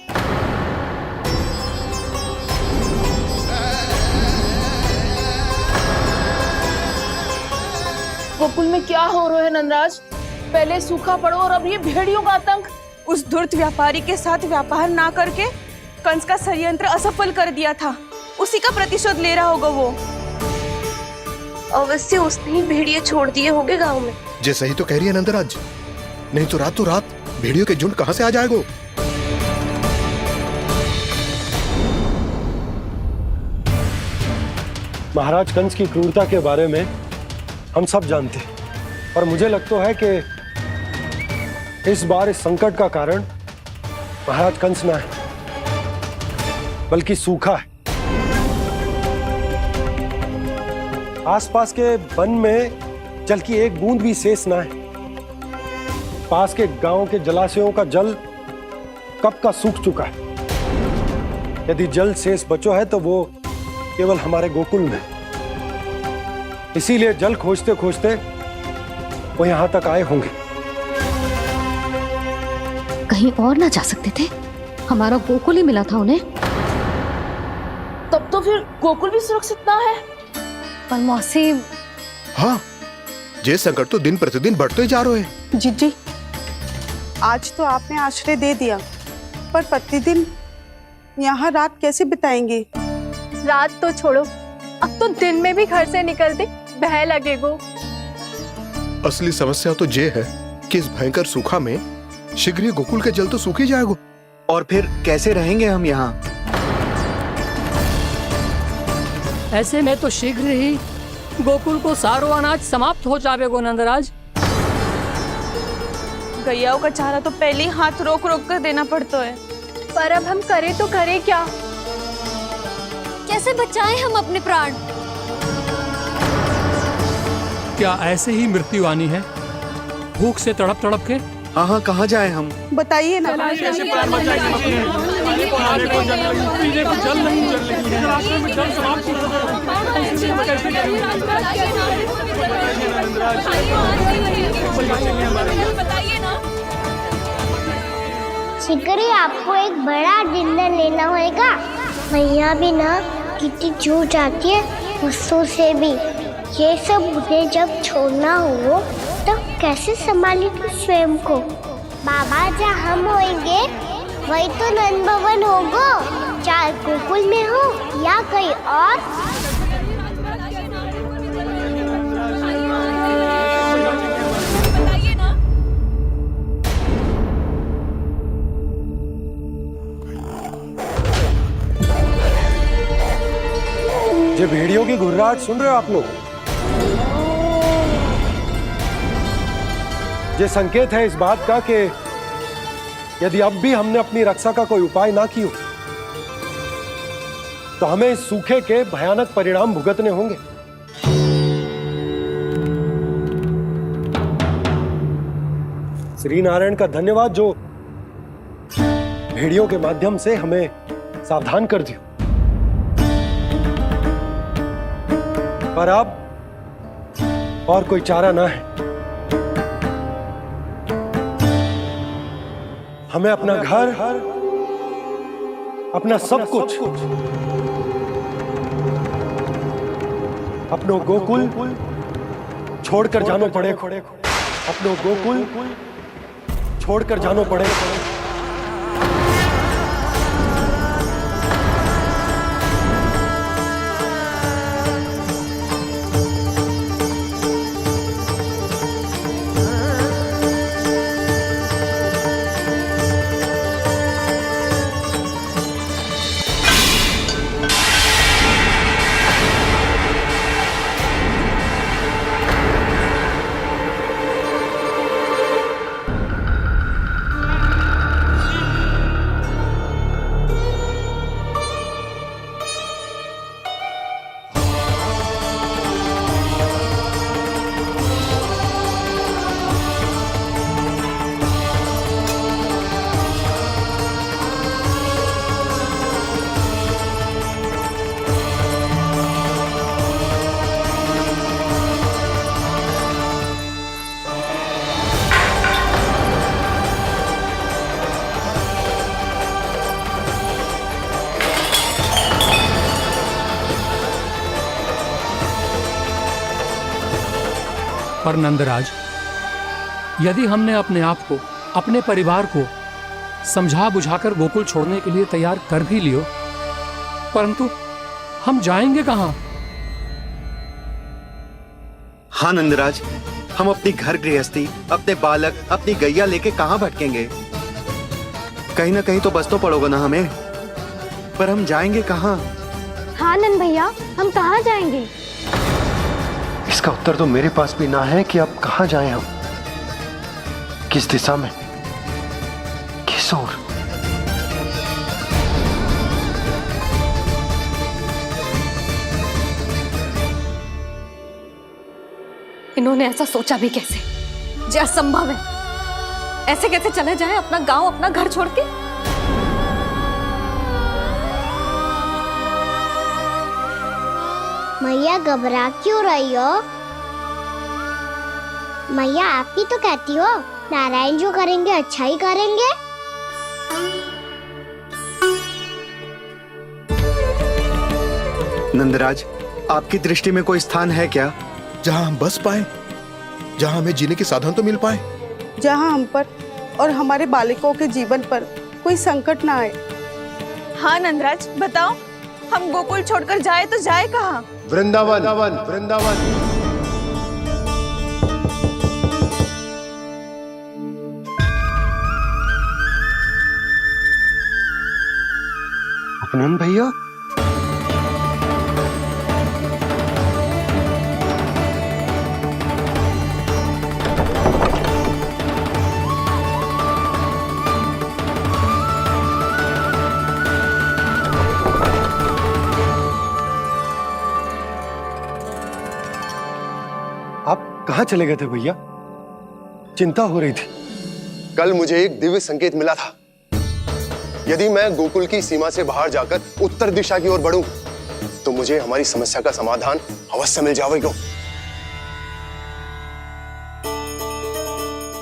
गोकुल में क्या हो रहा है नंदराज? पहले सूखा पड़ो और अब ये भेड़ियों का आतंक। उस धूर्त व्यापारी के साथ व्यापार ना करके कंस का षड्यंत्र असफल कर दिया था, उसी का प्रतिशोध ले रहा होगा वो। अवश्य उसने ही भेड़िए छोड़ दिए होंगे गांव में। जे सही तो कह रही है नंदराज, नहीं तो रात भेड़ियों के झुंड कहां से आ जाएगा। महाराज कंस की क्रूरता के बारे में हम सब जानते हैं, और मुझे लगता है कि इस बार इस संकट का कारण महाराज कंस ना है, बल्कि सूखा है। आसपास के वन में जल की एक बूंद भी शेष ना है। पास के गांव के जलाशयों का जल कब का सूख चुका है। यदि जल शेष बचो है तो वो केवल हमारे गोकुल में। इसीलिए जल खोजते खोजते वो यहां तक आए होंगे। कहीं और ना जा सकते थे? हमारा गोकुल ही मिला था उन्हें। तब तो फिर गोकुल भी सुरक्षित ना है। पर मौसी, हाँ, ये संकट तो दिन प्रतिदिन बढ़ते जा रहे हैं। जीजी, आज तो आपने आश्रय दे दिया, पर प्रतिदिन यहाँ रात कैसे बिताएंगे? रात तो छोड़ो, अब तो दिन में भी घर से निकलते भय लगेगो। असली समस्या तो ये है कि इस भयंकर सूखा में शीघ्र ही गोकुल के जल तो सूख ही जाएगा। और फिर कैसे रहेंगे हम यहाँ? ऐसे में तो शीघ्र ही गोकुल को सारो अनाज समाप्त हो जाएगा नंदराज। गैयाओं का चारा तो पहले ही हाथ रोक रोक कर देना पड़ता है। पर अब हम करें तो करें क्या? कैसे बचाएं हम अपने प्राण? क्या ऐसे ही मृत्यु आनी है, भूख से तड़प तड़प के? हाँ, कहाँ जाए हम? बताइए ना। कैसे प्राण बचाएंगे अपने? खाने को जल नहीं, पीने को जल नहीं, रास्ते में जल समाप्त हो शीघ्र ही आपको एक बड़ा डिनर लेना होगा। मैया भी ना कितनी जूझ जाती है गुस्सों से भी। ये सब उन्हें जब छोड़ना हो तो कैसे संभालेंगे स्वयं को? बाबा जहाँ हम होंगे वही तो नंद भवन होगा, चाहे गोकुल में हो या कहीं और। ये भेड़ियों की घुर्राहट सुन रहे हो आप लोग? ये संकेत है इस बात का कि यदि अब भी हमने अपनी रक्षा का कोई उपाय ना किया तो हमें इस सूखे के भयानक परिणाम भुगतने होंगे। श्री नारायण का धन्यवाद जो भेड़ियों के माध्यम से हमें सावधान कर दिया। पर अब और कोई चारा ना है। हमें अपना घर, अपना सब कुछ, अपनो गोकुल छोड़कर जानो पड़ेगा। अपनो गोकुल छोड़कर जानो पड़ेगा। पर नंदराज, यदि हमने अपने आप को, अपने परिवार को समझा बुझाकर गोकुल छोड़ने के लिए तैयार कर भी लियो, परंतु हम जाएंगे कहाँ? हाँ नंदराज, हम अपनी घर गृहस्थी, अपने बालक, अपनी गैया लेके कहाँ भटकेंगे? कहीं ना कहीं तो बस तो पड़ोगे ना हमें, पर हम जाएंगे कहाँ? हाँ नंद भैया, हम कहाँ जाएंगे? इसका उत्तर तो मेरे पास भी ना है कि अब कहाँ जाएं हम, किस दिशा में, किस ओर। इन्होंने ऐसा सोचा भी कैसे? जो असंभव है। ऐसे कैसे चले जाएं अपना गांव, अपना घर छोड़ के? मैया घबरा क्यों रही हो? मैया आप ही तो कहती हो नारायण जो करेंगे अच्छा ही करेंगे। नंदराज, आपकी दृष्टि में कोई स्थान है क्या जहां हम बस पाए, जहां हमें जीने के साधन तो मिल पाए, जहां हम पर और हमारे बालकों के जीवन पर कोई संकट ना आए। हाँ नंदराज, बताओ हम गोकुल छोड़कर जाए तो जाए कहाँ? वृंदावन, वृंदावन। अपनन भैया, आप कहाँ चले गए थे भैया? चिंता हो रही थी। कल मुझे एक दिव्य संकेत मिला था। यदि मैं गोकुल की सीमा से बाहर जाकर उत्तर दिशा की ओर बढ़ूं, तो मुझे हमारी समस्या का समाधान अवश्य मिल जाएगा।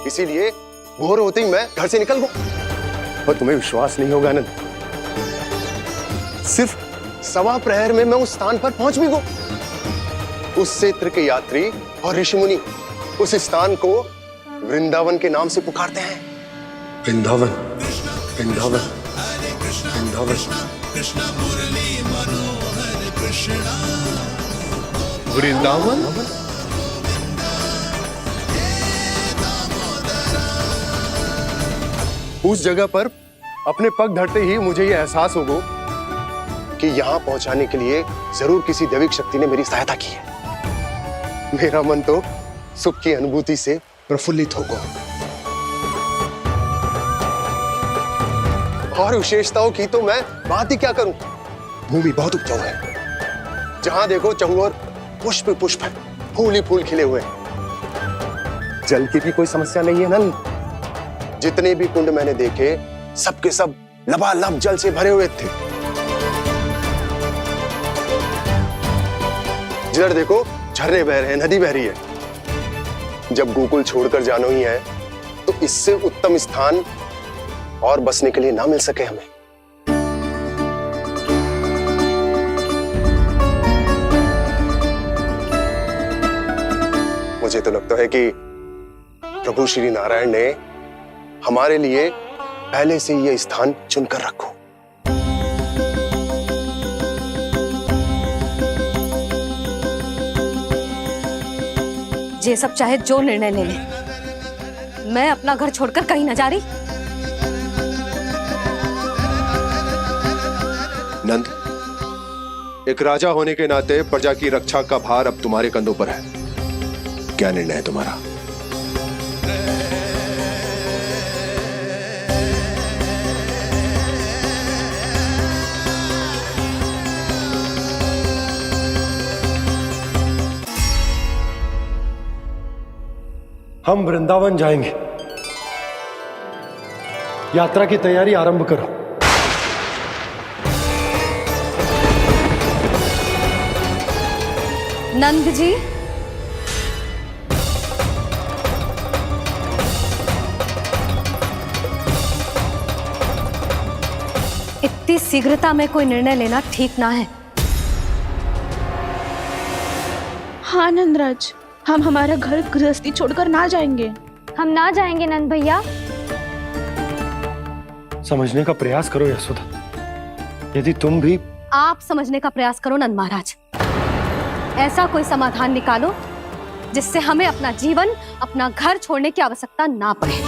इसीलिए भोर होते ही मैं घर से निकल गया। और तुम्हें विश्वास नहीं होगा आनंद, सिर्फ सवा प्रहर में मैं उस स्थान पर पहुंच भी गया। उस क्षेत्र के यात्री और ऋषि मुनि उस स्थान को वृंदावन के नाम से पुकारते हैं। वृंदावन, वृंदावन, वृंदावन। वृंदावन। उस जगह पर अपने पग धरते ही मुझे यह एहसास होगा कि यहां पहुंचाने के लिए जरूर किसी दैविक शक्ति ने मेरी सहायता की है। मेरा मन तो सुख की अनुभूति से प्रफुल्लित होगा। और विशेषताओं की तो मैं बात ही क्या करूं। भूमि बहुत उपजाऊ है, जहां देखो चहुओर पुष्प पुष्प है, फूल ही फूल खिले हुए हैं। जल की भी कोई समस्या नहीं है नंद। जितने भी कुंड मैंने देखे, सबके सब लबालब जल से भरे हुए थे। जिधर देखो झरने बह रहे हैं, नदी बह रही है। जब गोकुल छोड़कर जाना ही है, तो इससे उत्तम स्थान और बसने के लिए ना मिल सके हमें। मुझे तो लगता है कि प्रभु श्री नारायण ने हमारे लिए पहले से यह स्थान चुनकर रखो। ये सब चाहे जो निर्णय ले ले, मैं अपना घर छोड़कर कहीं न जा रही। नंद, एक राजा होने के नाते प्रजा की रक्षा का भार अब तुम्हारे कंधों पर है। क्या निर्णय है तुम्हारा? हम वृंदावन जाएंगे। यात्रा की तैयारी आरंभ करो। नंद जी, इतनी शीघ्रता में कोई निर्णय लेना ठीक ना है। हाँ नंदराज, हम हमारा घर गृहस्थी छोड़कर ना जाएंगे। हम ना जाएंगे नंद भैया। समझने का प्रयास करो यशोदा। यदि तुम भी आप समझने का प्रयास करो नंद महाराज। ऐसा कोई समाधान निकालो जिससे हमें अपना जीवन, अपना घर छोड़ने की आवश्यकता ना पड़े।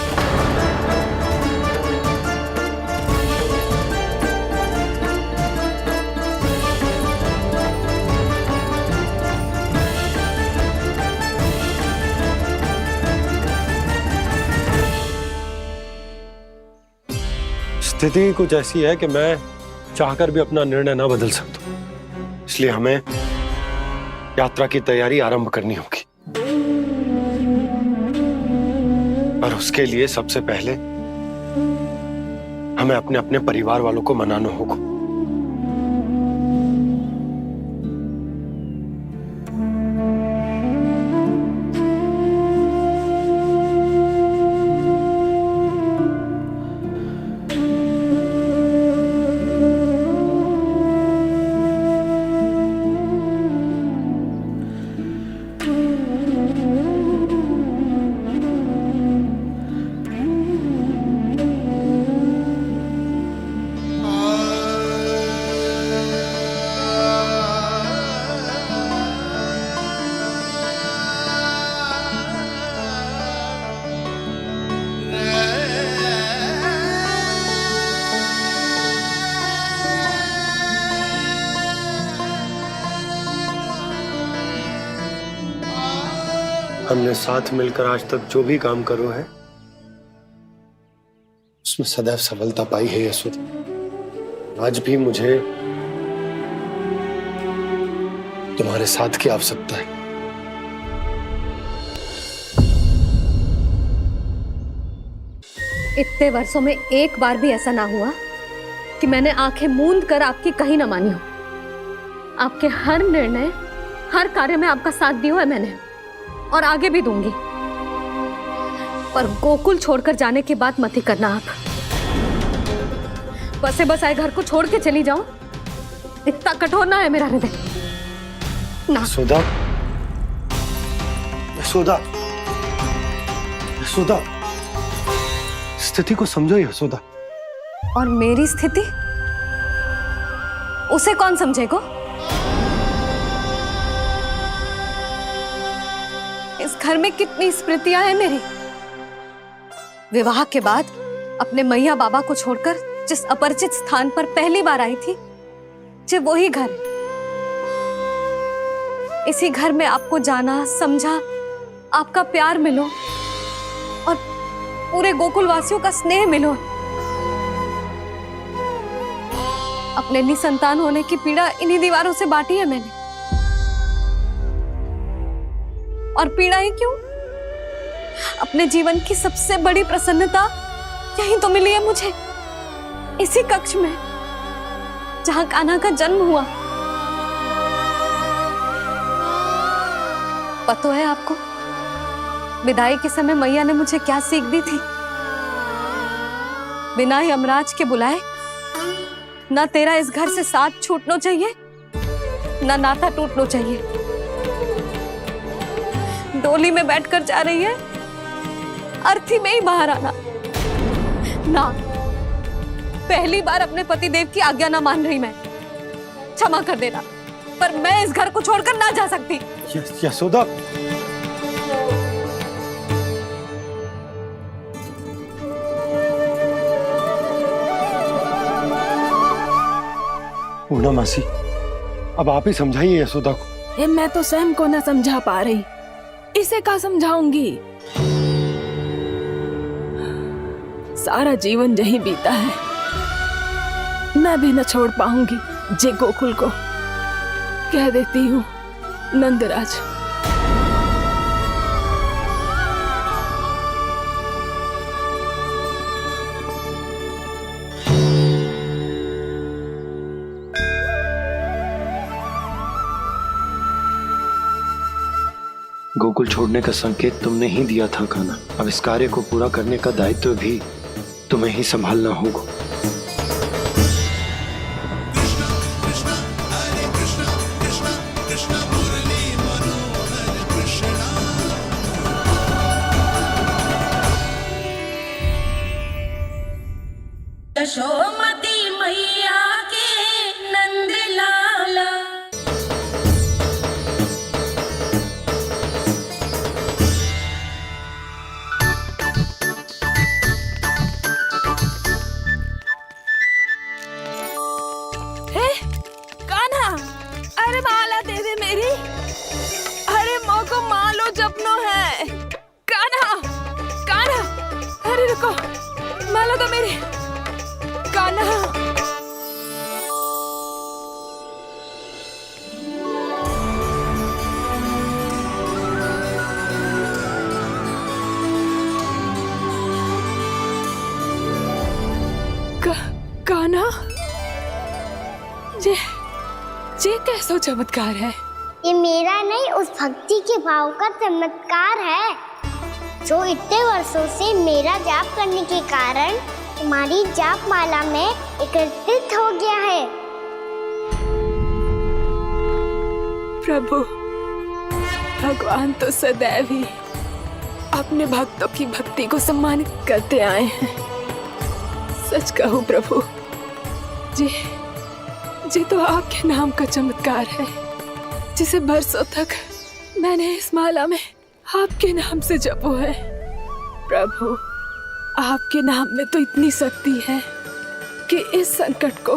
स्थिति कुछ ऐसी है कि मैं चाहकर भी अपना निर्णय ना बदल सकता, इसलिए हमें यात्रा की तैयारी आरंभ करनी होगी। और उसके लिए सबसे पहले हमें अपने अपने परिवार वालों को मनाना होगा। हमने साथ मिलकर आज तक जो भी काम करो है उसमें सदैव सफलता पाई है यशोदा। आज भी मुझे तुम्हारे साथ की आवश्यकता है। इतने वर्षों में एक बार भी ऐसा ना हुआ कि मैंने आंखें मूंद कर आपकी कहीं ना मानी हो। आपके हर निर्णय, हर कार्य में आपका साथ दिया है मैंने, और आगे भी दूंगी। पर गोकुल छोड़कर जाने की बात मत ही करना आप। बसे बसाए घर को छोड़ के चली जाऊं, इतना कठोर ना है मेरा हृदय ना। यशोदा, यशोदा, यशोदा, स्थिति को समझो यशोदा। और मेरी स्थिति उसे कौन समझेगा? इस घर में कितनी स्मृतियां हैं मेरी। विवाह के बाद अपने मैया बाबा को छोड़कर जिस अपरिचित स्थान पर पहली बार आई थी, जो वही घर है। इसी घर में आपको जाना, समझा, आपका प्यार मिलो और पूरे गोकुल वासियों का स्नेह मिलो। अपने निसंतान होने की पीड़ा इन्हीं दीवारों से बांटी है मैंने। और पीड़ा ही क्यों? अपने जीवन की सबसे बड़ी प्रसन्नता यही तो मिली है मुझे, इसी कक्ष में जहां कान्हा का जन्म हुआ। पता है आपको विदाई के समय मैया ने मुझे क्या सीख दी थी? बिना ही यमराज के बुलाए ना तेरा इस घर से साथ छूटना चाहिए, ना नाता टूटना चाहिए। डोली में बैठकर जा रही है, अर्थी में ही बाहर आना ना। पहली बार अपने पतिदेव की आज्ञा ना मान रही मैं, क्षमा कर देना, पर मैं इस घर को छोड़कर ना जा सकती। यशोदा, पूर्णा मासी, अब आप ही समझाइए यशोदा को। मैं तो स्वयं को न समझा पा रही, इसे क्या समझाऊंगी? सारा जीवन यही बीता है, मैं भी न छोड़ पाऊंगी जे गोकुल को। कह देती हूँ नंदराज। गोकुल छोड़ने का संकेत तुमने ही दिया था कान्हा। अब इस कार्य को पूरा करने का दायित्व भी तुम्हें ही संभालना होगा। कृष्ण कृष्ण कृष्ण मुरली मनोहर कृष्ण यशोमती मैया के नंद लाला। कान्हा, अरे माला दे दे मेरी। अरे मोको मालो जपनो है। कान्हा, कान्हा, अरे रुको, माला तो मेरी। कान्हा, कान्हा, ये कैसा चमत्कार है? ये मेरा नहीं, उस भक्ति के भाव का चमत्कार है जो इतने वर्षों से मेरा जाप करने के कारण तुम्हारी जाप माला में एकत्रित हो गया है। प्रभु, भगवान तो सदैव ही अपने भक्तों की भक्ति को सम्मानित करते आए हैं। सच कहूं प्रभु, जी तो आपके नाम का चमत्कार है, जिसे बरसों तक मैंने इस माला में आपके नाम से जपो है। प्रभु, आपके नाम में तो इतनी शक्ति है कि इस संकट को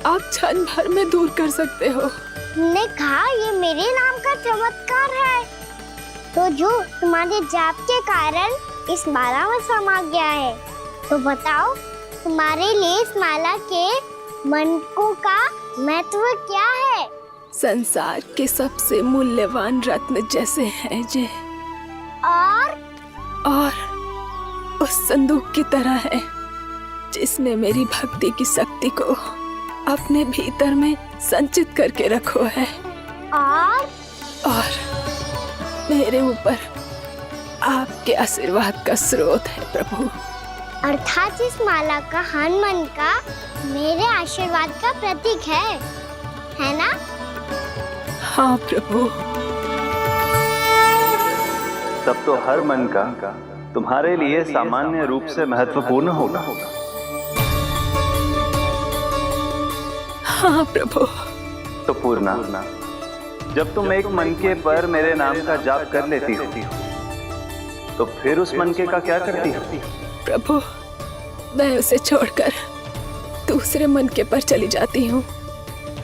आप क्षण भर में दूर कर सकते हो। तुमने कहा ये मेरे नाम का चमत्कार है, तो जो तुम्हारे जाप के कारण इस माला में समा गया है, तो बताओ तुम्हारे लिए इस माला के मनकों का महत्व क्या है? संसार के सबसे मूल्यवान रत्न जैसे हैं जे, और उस संदूक की तरह है जिसने मेरी भक्ति की शक्ति को अपने भीतर में संचित करके रखो है, और मेरे ऊपर आपके आशीर्वाद का स्रोत है प्रभु। अर्थात इस माला का हनुमान का मेरे आशीर्वाद का प्रतीक है ना? हाँ प्रभु। तब तो हर मन का तुम्हारे लिए सामान्य रूप से महत्वपूर्ण होगा। हाँ प्रभु। तो पूर्णा, जब तुम एक मनके पर मेरे नाम का जाप कर लेती हो, तो फिर उस मनके का क्या करती हो? प्रभु, मैं उसे छोड़कर दूसरे मनके पर चली जाती हूँ।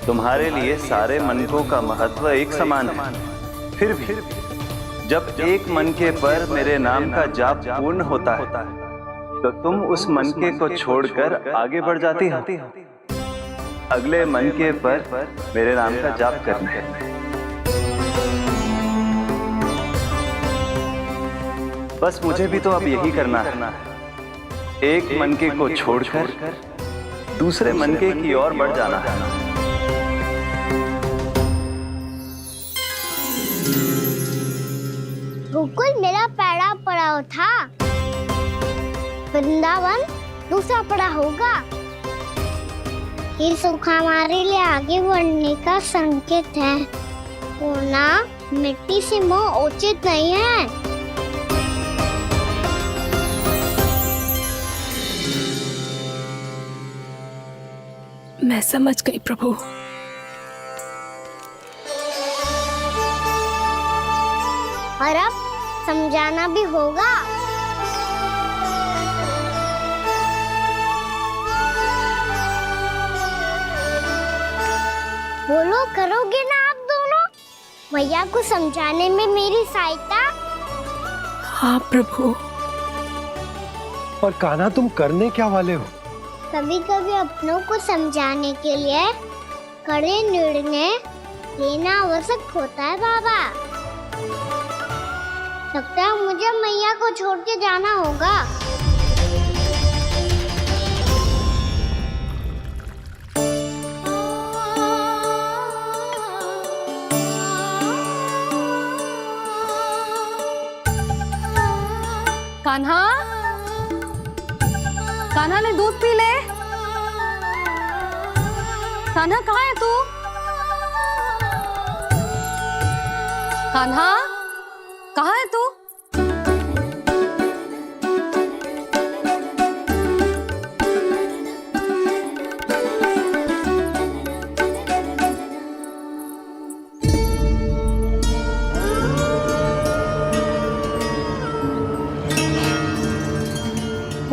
तुम्हारे लिए सारे मनकों का महत्व एक समान है, फिर भी जब एक मनके पर मेरे नाम का जाप पूर्ण होता है, तो तुम उस मनके को छोड़कर आगे बढ़ जाती हो अगले मनके पर मेरे नाम का जाप करने। बस मुझे भी तो अब यही करना है, एक मनके को छोड़कर दूसरे मनके की ओर बढ़ जाना है। गोकुल मेरा पहला पड़ाव था, वृंदावन दूसरा पड़ाव होगा। ये सुख हमारे लिए आगे बढ़ने का संकेत है, होना मिट्टी से मोह उचित नहीं है। मैं समझ गई प्रभु। और अब समझाना भी होगा। बोलो, करोगे ना आप दोनों? भैया को समझाने में मेरी सहायता? हाँ प्रभु। और कान्हा, तुम करने क्या वाले हो? कभी कभी अपनों को समझाने के लिए कड़े निर्णय लेना आवश्यक होता है बाबा। लगता है मुझे मैया को छोड़ के जाना होगा। कान्हा, कान्हा ने दूध पी ले। कान्हा कहाँ है तू? कान्हा, कहाँ है तू?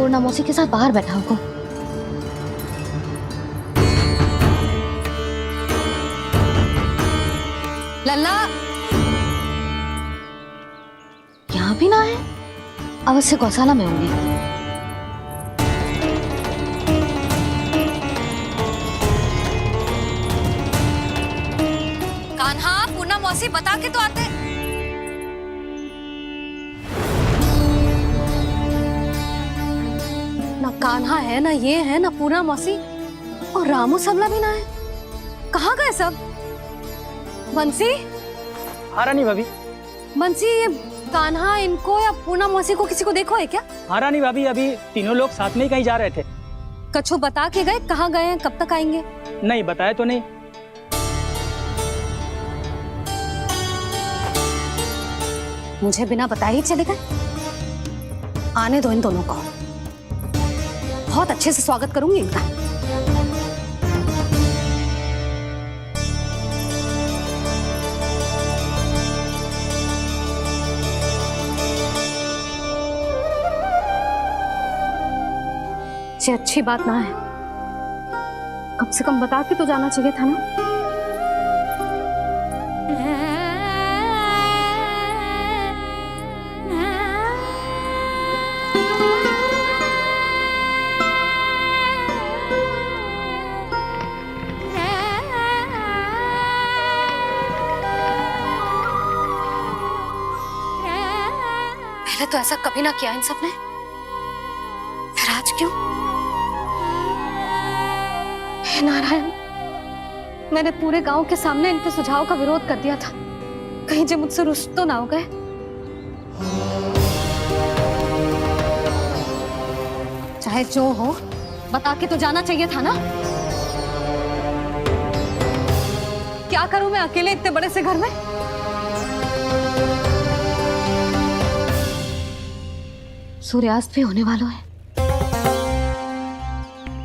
पूर्णा मौसी के साथ बाहर बैठा होगा। लल्ला यहाँ भी ना है, अवश्य गौशाला में होंगे। कान्हा, पूर्णा मौसी बता के तो आते। ना कान्हा है, ना ये है, ना पूर्णा मौसी, और रामू सबला भी ना है। कहाँ गए सब? बंसी? हाँ रानी भाभी। बंसी, ये कान्हा इनको या पूर्णा मौसी को किसी को देखो है क्या? हाँ रानी भाभी, अभी तीनों लोग साथ में ही कहीं जा रहे थे। कछु बता के गए कहाँ गए हैं, कब तक आएंगे? नहीं बताया तो नहीं। मुझे बिना बताए ही चले गए? आने दो इन दोनों को, बहुत अच्छे से स्वागत करूंगी इनका। ये अच्छी बात ना है, कम से कम बता के तो जाना चाहिए था ना। पहले तो ऐसा कभी ना किया इन सब ने, फिर आज क्यों? हे नारायण, मैंने पूरे गांव के सामने इनके सुझाव का विरोध कर दिया था, कहीं जो मुझसे रुष्ट तो ना हो गए। चाहे जो हो, बता के तो जाना चाहिए था ना। क्या करूं मैं अकेले इतने बड़े से घर में? सूर्यास्त भी होने वाला है,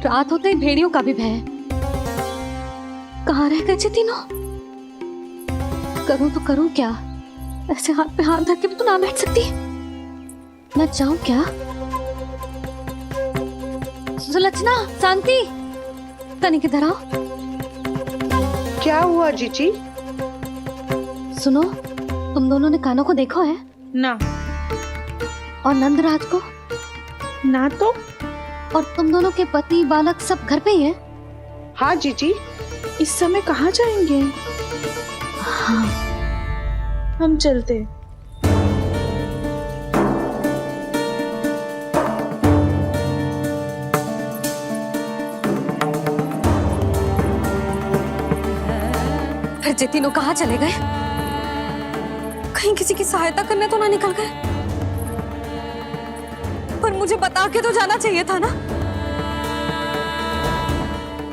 रात होते ही भेड़ियों का भी भय है। कहाँ रह गए तीनों? करूं तो करूं क्या? ऐसे हाथ पे हाथ धर के भी तो ना बैठ सकती। मैं जाऊं क्या? सुलक्षणा, शांति, तनिक इधर आओ। क्या हुआ जीजी? सुनो, तुम दोनों ने कानों को देखो है ना? और नंदराज को ना? तो और तुम दोनों के पति बालक सब घर पे ही हैं? हाँ जीजी, इस समय कहाँ जाएंगे? हाँ, हम चलते। फिर जे तीनों कहाँ चले गए? कहीं किसी की सहायता करने तो ना निकल गए? पर मुझे बता के तो जाना चाहिए था ना।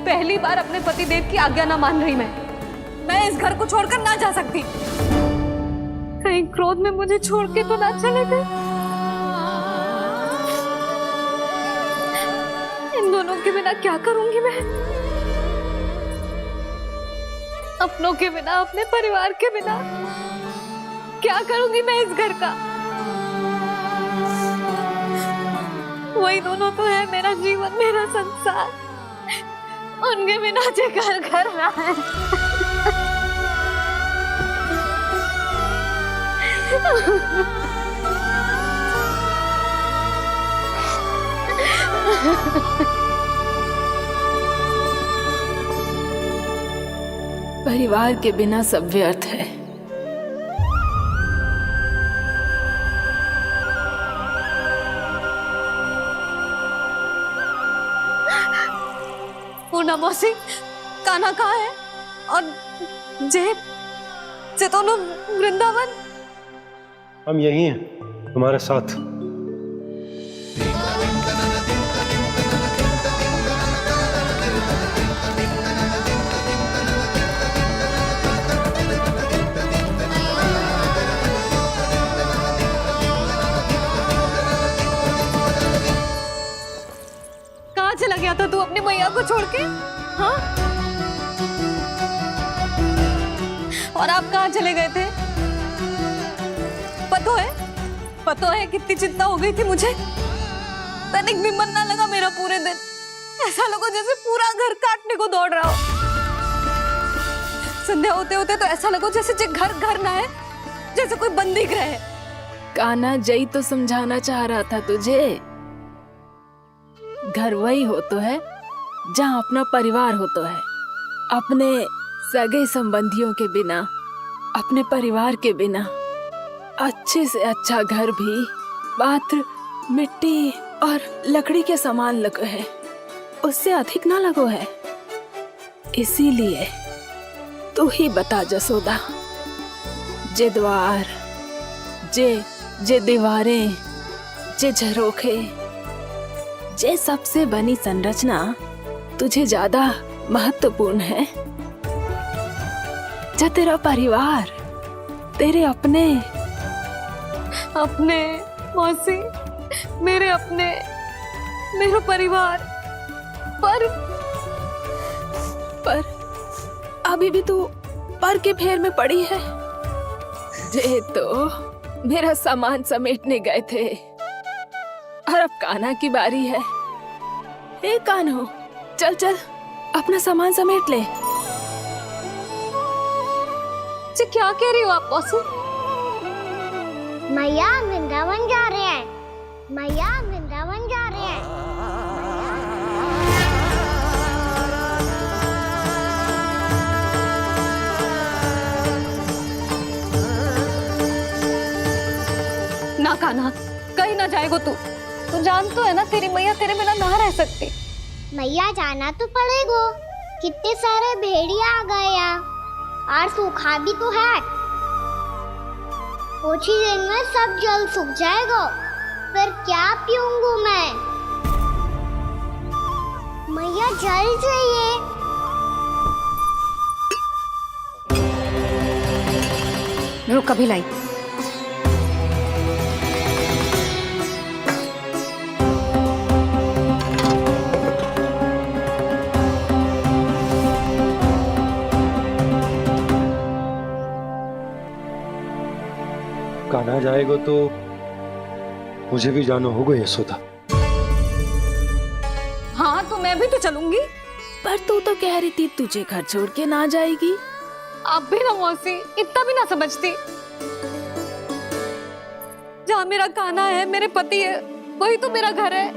पहली बार अपने पतिदेव की आज्ञा ना मान रही मैं इस घर को छोड़कर ना जा सकती। कहीं क्रोध में मुझे छोड़ के तो ना चले गए। इन दोनों के बिना क्या करूंगी मैं? अपनों के बिना, अपने परिवार के बिना क्या करूंगी मैं इस घर का? वही दोनों तो है मेरा जीवन, मेरा संसार। उनके बिना जो घर घर रहा है। परिवार के बिना सब व्यर्थ है। पूर्णा मौसी, कान्हा कहाँ है? और जे दोनों वृंदावन? हम यही हैं, तुम्हारे साथ। कहाँ चला गया था तू अपनी मैया को छोड़ के? हाँ? और आप कहाँ चले गए थे? पता है कितनी चिंता हो गई थी मुझे। तनिक भी मन ना लगा मेरा पूरे दिन। ऐसा लगा जैसे पूरा घर काटने को दौड़ रहा हो। संध्या होते होते तो ऐसा लगा जैसे जे घर घर ना है, जैसे कोई बंदी गृह है। कान्हा जय तो समझाना चाह रहा था तुझे। घर वही हो तो है जहाँ अपना परिवार हो तो है। अपने सगे संबंधियों के बिना, अपने परिवार के बिना अच्छे से अच्छा घर भी पात्र मिट्टी और लकड़ी के समान लगो है, उससे अधिक ना लगो है। इसीलिए तू ही बता जसोदा, जे द्वार, जे दीवारें, जे झरोखे, जे सबसे बनी संरचना तुझे ज्यादा महत्वपूर्ण है? जा तेरा परिवार, तेरे अपने मौसी, मेरे अपने, मेरा परिवार, पर अभी भी तू पर के फेर में पड़ी है। जे तो मेरा सामान समेटने गए थे और अब कान्हा की बारी है। हे कान्हो, चल चल अपना सामान समेट ले। जी क्या कह रही हो आप मौसी? मैया वृंदावन जा रहे हैं, मैया वृंदावन जा रहे हैं। ना कान्हा, कहीं ना जाएगो तू। तू जान तो है ना तेरी मैया तेरे बिना ना रह सकती। मैया जाना तो पड़ेगा, कितने सारे भेड़िया आ गए यहाँ और सूखा भी तो है। कुछ ही दिन में सब जल सूख जाएगा, फिर क्या पीऊंगा मैं? मैया जल चाहिए। रुक अभी लाई। कान्हा जाएगा तो मुझे भी जाना होगा यशोदा। हाँ तो मैं भी तो चलूंगी। पर तू तो कह रही थी तुझे घर छोड़ के ना जाएगी। आप भी ना मौसी, इतना भी ना समझती। जहाँ मेरा कान्हा है, मेरे पति है, वही तो मेरा घर है।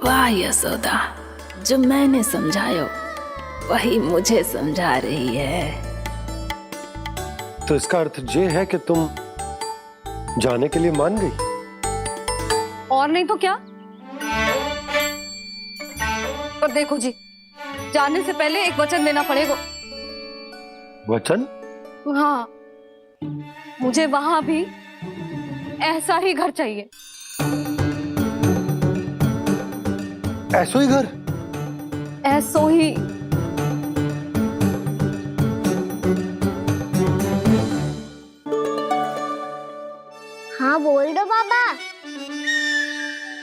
वाह यशोदा, जो मैंने समझायो वही मुझे समझा रही है। तो इसका अर्थ ये है कि तुम जाने के लिए मान गई? और नहीं तो क्या। और देखो जी, जाने से पहले एक वचन देना पड़ेगा। वचन? हाँ, मुझे वहां भी ऐसा ही घर चाहिए। ऐसो ही घर? ऐसो ही। हाँ बोल दो बाबा।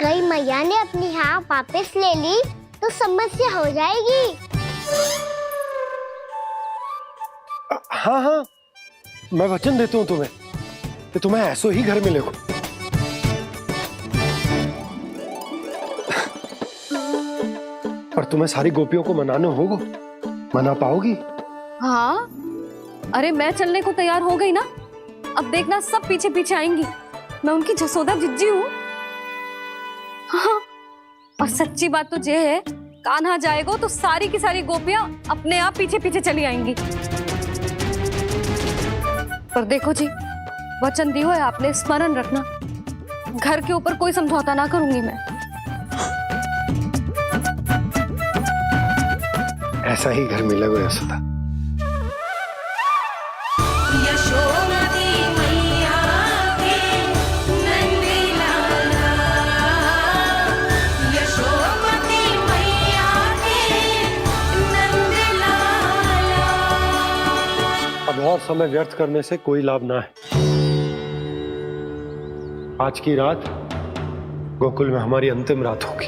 कहीं मैया ने अपनी हाँ वापस ले ली तो समस्या हो जाएगी। हाँ हाँ, मैं वचन देता हूँ तुम्हें कि तुम्हें ऐसो ही घर मिलेगा। पर तुम्हें सारी गोपियों को मनाना होगा। मना पाओगी? हाँ, अरे मैं चलने को तैयार हो गई ना। अब देखना सब पीछे पीछे आएंगी। मैं उनकी जसोदा जिज्जी हूँ। हाँ, और सच्ची बात तो ये है, कान्हा जाएगा तो सारी की सारी गोपियां अपने आप पीछे पीछे चली आएंगी। पर देखो जी, वचन दियो है आपने, स्मरण रखना। घर के ऊपर कोई समझौता ना करूंगी मैं। ऐसा ही घर मिलेगा यशोदा। यशोमती मैया के नंदी लाला, यशोमती मैया के नंदी लाला। अब और समय व्यर्थ करने से कोई लाभ ना है। आज की रात गोकुल में हमारी अंतिम रात होगी।